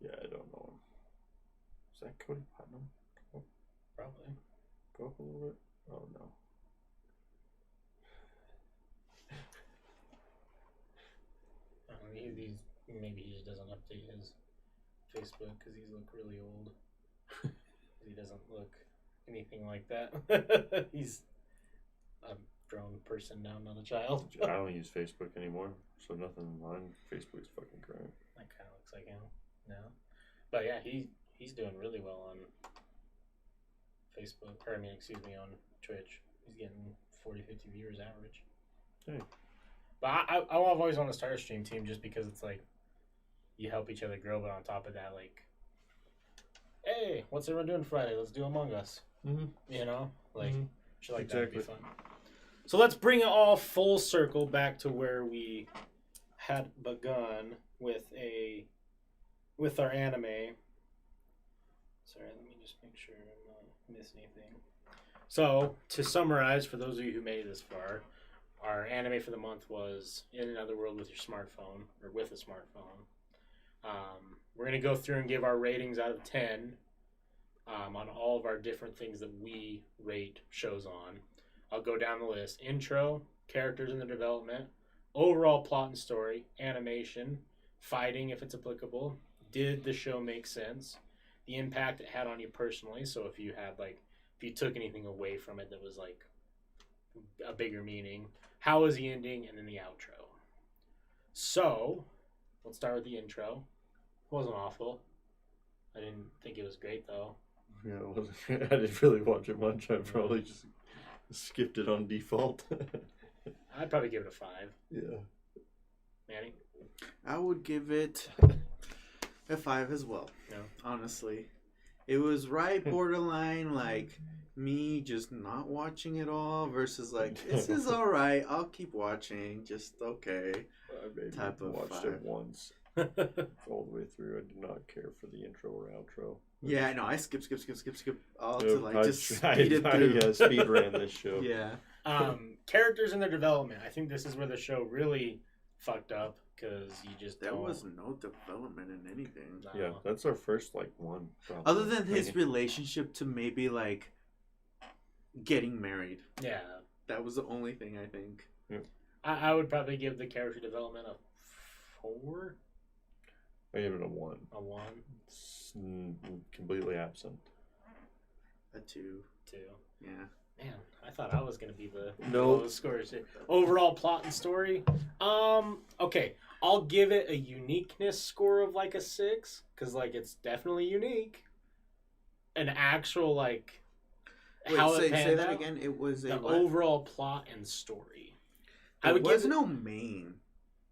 Yeah, I don't know him. Is that Cody Putnam? Probably. Go up a little bit. Oh no. Maybe he just doesn't update his Facebook because he's look really old. He doesn't look anything like that. He's a grown person now, not a child. I don't use Facebook anymore, so nothing on mine. Facebook's fucking great. That kind of looks like him now. But yeah, he's doing really well on Facebook. Or I mean, excuse me, on Twitch. He's getting 40, 50 viewers average. Hey. But I've always wanted to start a stream team just because it's like you help each other grow. But on top of that, like, hey, what's everyone doing Friday? Let's do Among Us. Mm-hmm. You know, like Mhm. shit like that would be Exactly. fun. So let's bring it all full circle back to where we had begun with our anime. Sorry, let me just make sure I'm not missing anything. So to summarize, for those of you who made it this far, our anime for the month was In Another World with Your Smartphone, or with a smartphone. We're going to go through and give our ratings out of 10 on all of our different things that we rate shows on. I'll go down the list. Intro, characters in the development, overall plot and story, animation, fighting if it's applicable, did the show make sense, the impact it had on you personally, so if you took anything away from it that was like a bigger meaning, how was the ending, and then the outro. So, let's start with the intro. It wasn't awful. I didn't think it was great though. Yeah, it wasn't. I didn't really watch it much. I probably just skipped it on default. I'd probably give it a 5. Yeah. Manny? I would give it a 5 as well. No. Honestly. It was right borderline like me just not watching it all versus like this is alright, I'll keep watching, just okay. I maybe Type of watched 5. it once all the way through. I did not care for the intro or outro. Yeah, no, I skip all Yeah, to like just speed it I through. speed ran this show. Yeah. Characters in their development. I think this is where the show really fucked up because you just There don't. was no development in anything. No. Yeah, that's our first like one. Probably. Other than his relationship to maybe like getting married. Yeah. That was the only thing I think. I would probably give the character development a 4, I gave it a 1. a 1, It's completely absent. A 2. 2. Yeah. Man, I thought I was gonna be the Nope. lowest score. Overall plot and story. Okay, I'll give it a uniqueness score of like a 6 because like it's definitely unique. An actual like Wait, how say it panned that out. again. It was a The what? overall plot and story. There I would was give no main.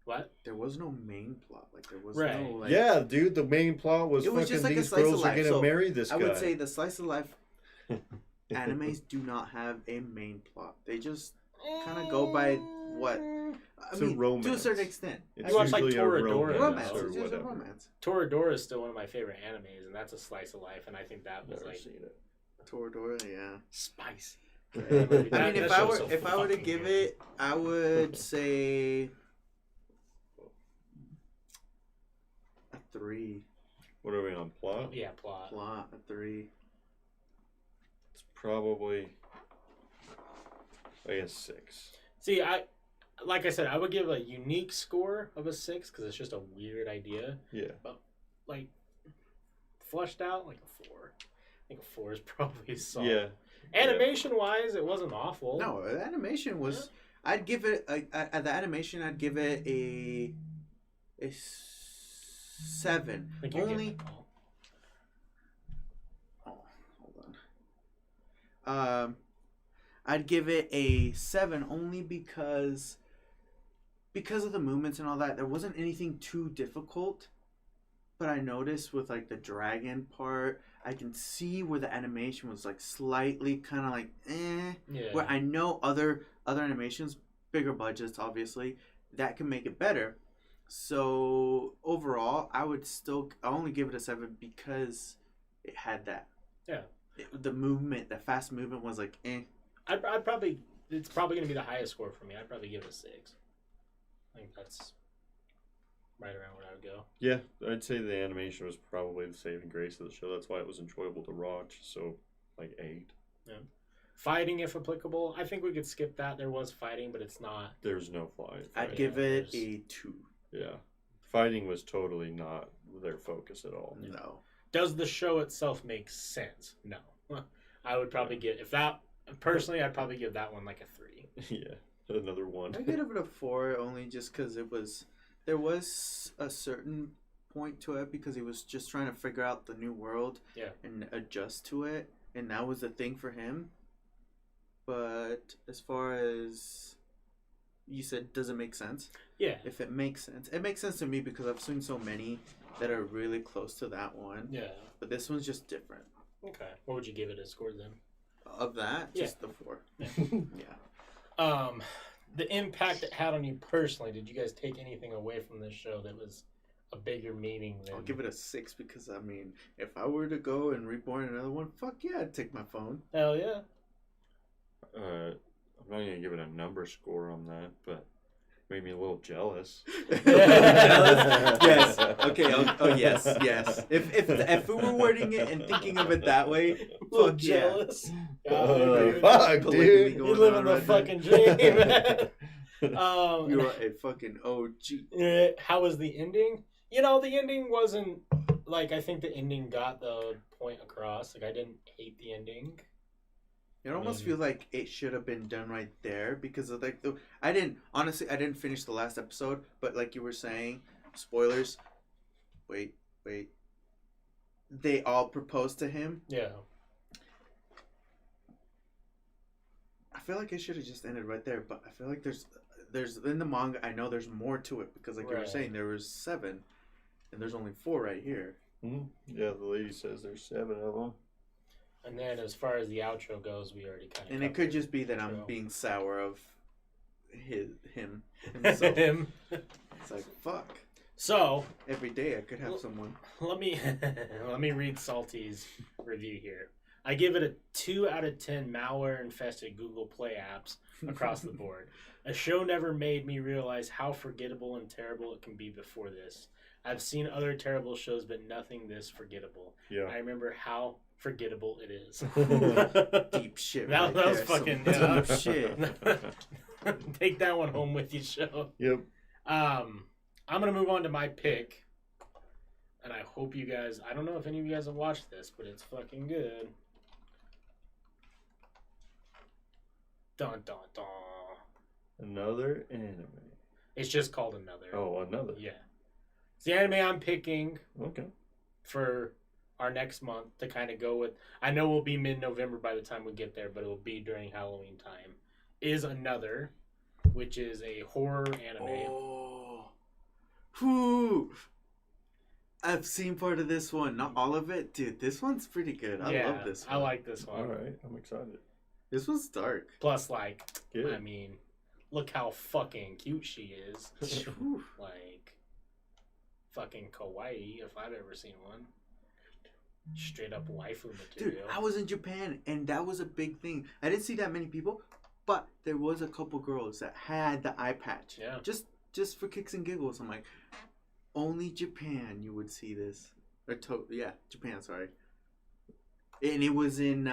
what? There was no main plot. Like there was Right. no like. Yeah, dude, the main plot was It was fucking just like a these slice of girls are life, gonna so marry this guy. I would say the slice of life animes do not have a main plot. They just kind of go by what. I It's a mean, to a romance. certain extent. It's You watch, like, usually a Toradora. Romance. or It's just a whatever. romance. Toradora is still one of my favorite animes, and that's a slice of life, and I think that was Never like seen it. Toradora, yeah. spicy. I That- mean, that if I show's were so if I were to fucking give good. it, I would say a 3. What are we on plot? Yeah, plot. Plot a 3. It's probably like a 6. See, like I said, I would give a unique score of a 6 because it's just a weird idea. Yeah. Like flushed out, like a 4. I think a 4 is probably solid. Yeah. Animation wise, it wasn't awful. No, the animation was. I'd give it the animation. I'd give it a 7. I think you're Only. getting it. Oh, hold on. I'd give it a 7 only because of the movements and all that. There wasn't anything too difficult, but I noticed with like the dragon part, I can see where the animation was like slightly kind of like Yeah. Where I know other animations, bigger budgets, obviously, that can make it better. So overall, I only give it a 7 because it had that. Yeah. The movement, the fast movement was like I'd probably, it's probably going to be the highest score for me. I'd probably give it a 6. I think that's right around where I would go. Yeah, I'd say the animation was probably the saving grace of the show. That's why it was enjoyable to watch. So, like 8. Yeah. Fighting, if applicable, I think we could skip that. There was fighting, but it's not. There's no fight. I'd give it a 2. Yeah. Fighting was totally not their focus at all. No. Does the show itself make sense? No. I would probably give, if that, personally, I'd probably give that one like a 3. Yeah, another one. I give it a 4 only just because there was a certain point to it because he was just trying to figure out the new world and adjust to it, and that was the thing for him. But as far as you said, does it make sense? Yeah. If it makes sense, it makes sense to me because I've seen so many that are really close to that one. Yeah. But this one's just different. Okay. What would you give it a score then? Of that, just the 4. Yeah. Yeah. The impact it had on you personally, did you guys take anything away from this show that was a bigger meaning than... I'll give it a 6 because, I mean, if I were to go and reborn another one, fuck yeah, I'd take my phone. Hell yeah. I'm not going to give it a number score on that, but it made me a little jealous. Yes. Okay. Oh, yes. Yes. If we were wording it and thinking of it that way, A little fuck yeah. jealous. Fuck, Polygamy dude. going You live in on the right fucking there. dream. You're a fucking OG. How was the ending? You know, the ending wasn't like, I think the ending got the point across. Like, I didn't hate the ending. It almost feels like it should have been done right there because of like I didn't finish the last episode, but like you were saying, spoilers. Wait. They all proposed to him. Yeah. I feel like it should have just ended right there, but I feel like there's in the manga. I know there's more to it because like you were Right. saying, there was 7, and there's only 4 right here. Yeah, the lady says there's 7 of them. And then as far as the outro goes, we already kind of... And it could just be that I'm True. being sour of him himself. him. It's like fuck. So, Every day I could have someone. let me read Salty's review here. I give it a 2 out of 10 malware-infested Google Play apps across the board. A show never made me realize how forgettable and terrible it can be before this. I've seen other terrible shows, but nothing this forgettable. Yeah. I remember how forgettable it is. Deep shit. That right was there. fucking Some deep shit. Take that one home with you, show. Yep. I'm gonna move on to my pick, and I hope you guys. I don't know if any of you guys have watched this, but it's fucking good. Dun dun dun. Another anime. It's just called Another. Oh, another. Yeah. It's the anime I'm picking Okay. for our next month to kind of go with. I know we'll be mid-November by the time we get there, but it'll be during Halloween time. Is Another, which is a horror anime. Oh. Whew. I've seen part of this one. Not all of it. Dude, this one's pretty good. I love this one. I like this one. All right. I'm excited. This one's dark. Plus, like, Good. I mean, look how fucking cute she is. Whew. Like, fucking kawaii, if I've ever seen one. Straight up waifu Dude, material. I was in Japan and that was a big thing. I didn't see that many people, but there was a couple girls that had the eye patch. Yeah. Just for kicks and giggles. I'm like, only Japan you would see this. Or Japan, sorry. And it was in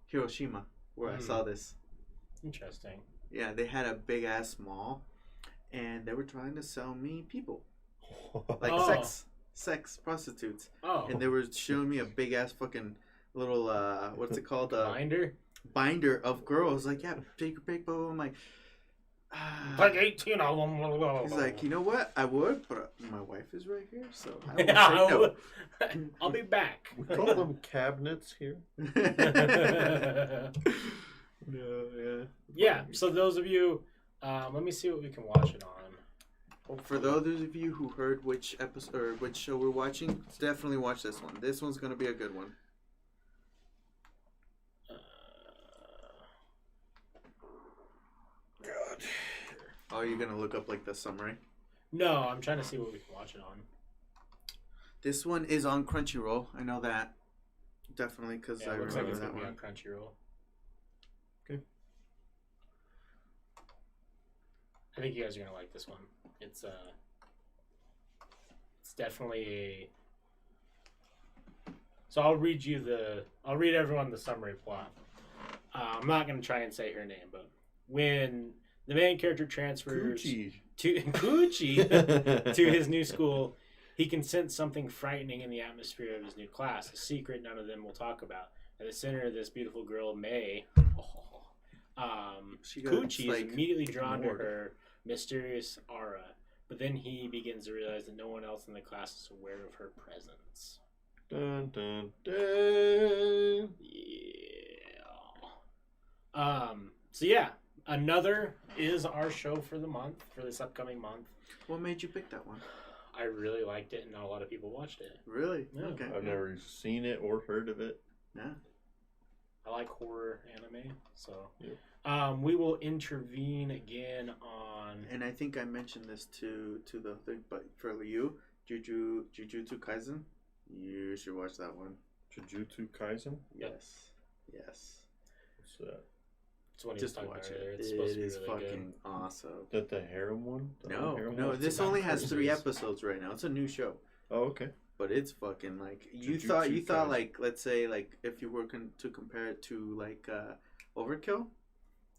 Hiroshima where I saw this. Interesting. Yeah, they had a big ass mall and they were trying to sell me people. Like Oh. sex prostitutes. Oh. And they were showing me a big ass fucking little what's it called? Binder? Binder of girls. Like, yeah, take your pick, blah, blah, blah. I'm like, Like 18 of them. he's like, you know what? I would, but my wife is right here, so I will Yeah, say no. I'll be back. We call them cabinets here. Yeah. Yeah, so those of you, let me see what we can watch it on. For those of you who heard which episode or which show we're watching, definitely watch this one. This one's gonna be a good one. God. Oh, you're gonna look up like the summary. No, I'm trying to see what we can watch it on. This one is on Crunchyroll. I know that definitely because Yeah, I it looks like remember it's that going to be one. on Crunchyroll. Okay. I think you guys are going to like this one. It's definitely a... So I'll read everyone the summary plot. I'm not going to try and say her name, but when the main character transfers Coochie. to Coochie to his new school, he can sense something frightening in the atmosphere of his new class, a secret none of them will talk about. At the center of this beautiful girl, May, She got, Coochie like, is immediately drawn to ignored. her mysterious aura, but then he begins to realize that no one else in the class is aware of her presence. Dun, dun, dun. Yeah. So yeah, Another is our show for the month, for this upcoming month. What made you pick that one? I really liked it, and not a lot of people watched it. Really? Yeah. Okay. I've never seen it or heard of it. Yeah. I like horror anime, so Yep. we will intervene again on. And I think I mentioned this to the thing, but for you, Jujutsu Kaisen, you should watch that one. Jujutsu Kaisen? Yep. Yes. What's that? It's one Just talking watch about earlier. it. It's supposed It to be is really fucking good. awesome. Is that the harem one? The harem No, one? this about only has 3 curses. episodes right now. It's a new show, Oh, okay. but it's fucking like you Jujutsu thought Kaisen. like, let's say like if you were to compare it to like Overkill,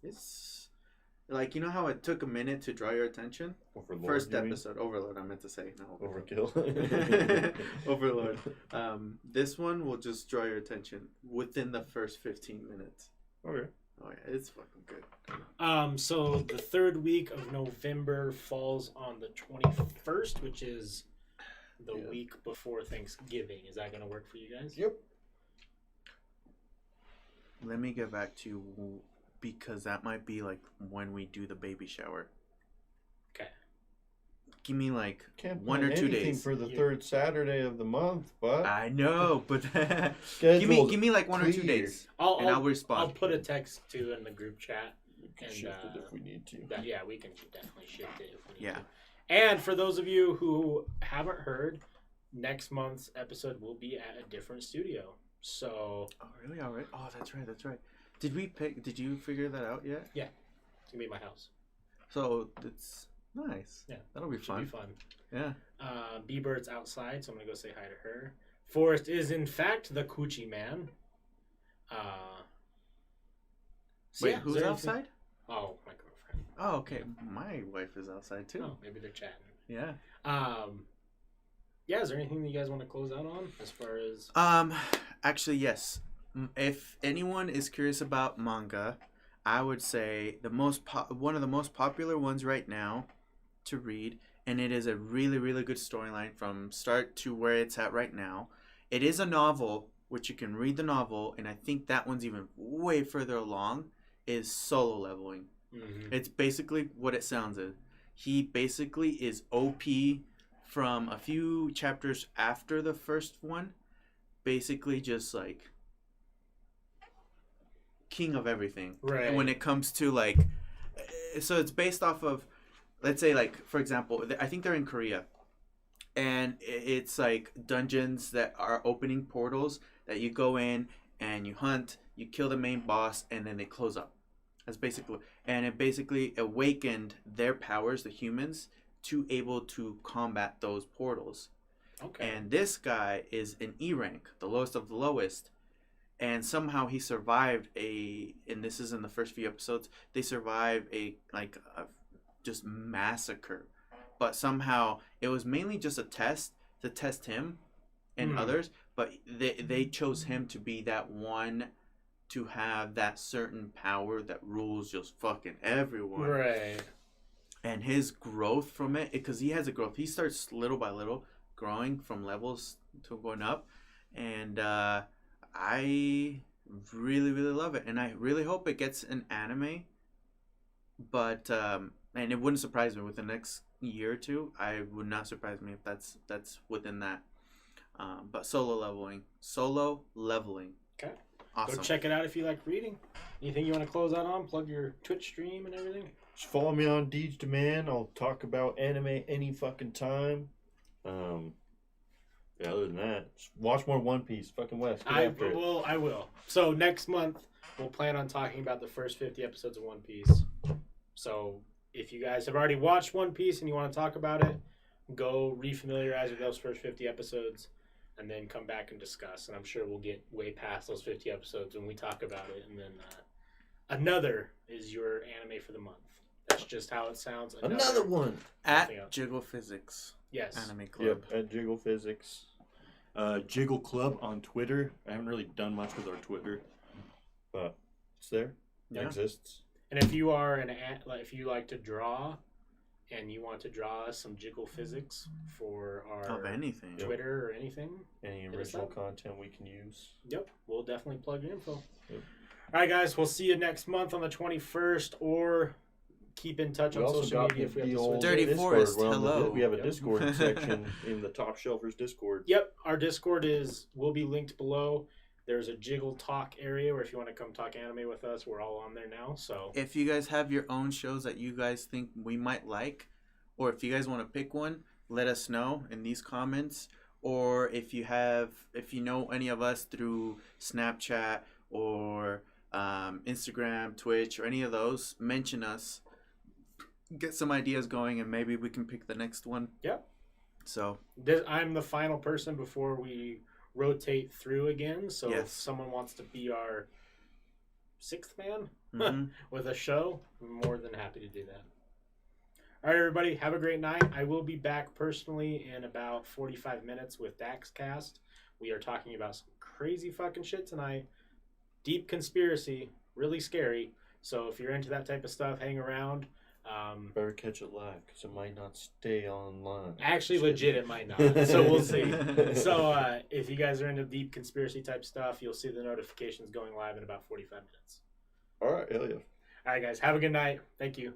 it's like, you know how it took a minute to draw your attention. Overlord, First you mean? episode, Overlord. I meant to say no. Overkill. Overlord. This one will just draw your attention within the first 15 minutes. Okay. Oh yeah, it's fucking good. So the third week of November falls on the 21st, which is the Yeah. week before Thanksgiving. Is that going to work for you guys? Yep. Let me get back to you because that might be like when we do the baby shower. Okay. Give me like Can't 1 plan or 2 anything days. for the Yeah. third Saturday of the month, but I know, but Scheduled give me like 1 or 2 clear. days, and I'll I'll respond. put a text to in the group chat. we can And, shift it if we need to. Yeah, we can definitely shift it if we need Yeah. to. And for those of you who haven't heard, next month's episode will be at a different studio. So Oh really? All right. Oh, that's right. That's right. Did you figure that out yet? it's gonna be at my house. So it's nice. Yeah, That'll be Should fun. be fun. Yeah. B-Bird's outside, so I'm gonna go say hi to her. Forrest is in fact the Coochie Man. So Wait, yeah, is who's there anything- outside? Oh, my girlfriend. Oh, okay. My wife is outside too. Oh, maybe they're chatting. Yeah. Yeah, is there anything that you guys want to close out on as far as Actually, yes. If anyone is curious about manga, I would say one of the most popular ones right now to read, and it is a really, really good storyline from start to where it's at right now. It is a novel, which you can read the novel, and I think that one's even way further along, is Solo Leveling. Mm-hmm. It's basically what it sounds like. He basically is OP from a few chapters after the first one. Basically just like king of everything. Right. When it comes to like, so it's based off of, let's say like, for example, I think they're in Korea. And it's like dungeons that are opening portals that you go in and you hunt, you kill the main boss, and then they close up. That's basically, and it basically awakened their powers, the humans, to able to combat those portals. Okay. And this guy is an E rank, the lowest of the lowest, and somehow he survived and this is in the first few episodes, they survive a just massacre. But somehow it was mainly just a test to test him and others, but they chose him to be that one to have that certain power that rules just fucking everyone. Right. And his growth from it, because he has a growth. He starts little by little growing from levels to going up. And I really, really love it. And I really hope it gets an anime. But, and it wouldn't surprise me with the next year or two. I would not surprise me if that's within that. But Solo Leveling. Okay. Awesome. Go check it out if you like reading. Anything you want to close out on? Plug your Twitch stream and everything? Just follow me on Deej Demand. I'll talk about anime any fucking time. Yeah, other than that, just watch more One Piece. Fucking West. Get I after it. will. So next month, we'll plan on talking about the first 50 episodes of One Piece. So if you guys have already watched One Piece and you want to talk about it, go refamiliarize with those first 50 episodes and then come back and discuss. And I'm sure we'll get way past those 50 episodes when we talk about it. And then another is your anime for the month. That's just how it sounds. Another one. At Jiggle Physics. Yes. Anime Club. Yep, at Jiggle Physics. Jiggle Club on Twitter. I haven't really done much with our Twitter, but it's there. Yeah. It exists. And if you are if you like to draw, and you want to draw us some Jiggle Physics for our Of anything. Twitter or anything, Any Hit us original up. content we can use. yep, we'll definitely plug your info. Yep. All right, guys, we'll see you next month on the 21st, or keep in touch We on also social got media if we have the to old switch. Dirty Discord. Forest, We're on hello. we have a Yep. Discord section in the Top Shelfers Discord. Yep, our Discord will be linked below. There's a Jiggle Talk area where if you want to come talk anime with us, we're all on there now. So If you guys have your own shows that you guys think we might like, or if you guys want to pick one, let us know in these comments. Or if you know any of us through Snapchat or Instagram, Twitch, or any of those, mention us. Get some ideas going, and maybe we can pick the next one. Yep. So I'm the final person before we rotate through again. So Yes. if someone wants to be our sixth man mhm. with a show, I'm more than happy to do that. All right, everybody, have a great night. I will be back personally in about 45 minutes with Daxcast. We are talking about some crazy fucking shit tonight. Deep conspiracy, really scary. So if you're into that type of stuff, hang around. Better catch it live because it might not stay online. Actually, legit, it might not. So we'll see. So if you guys are into deep conspiracy type stuff, you'll see the notifications going live in about 45 minutes. All right, hell yeah. All right, guys, have a good night. Thank you.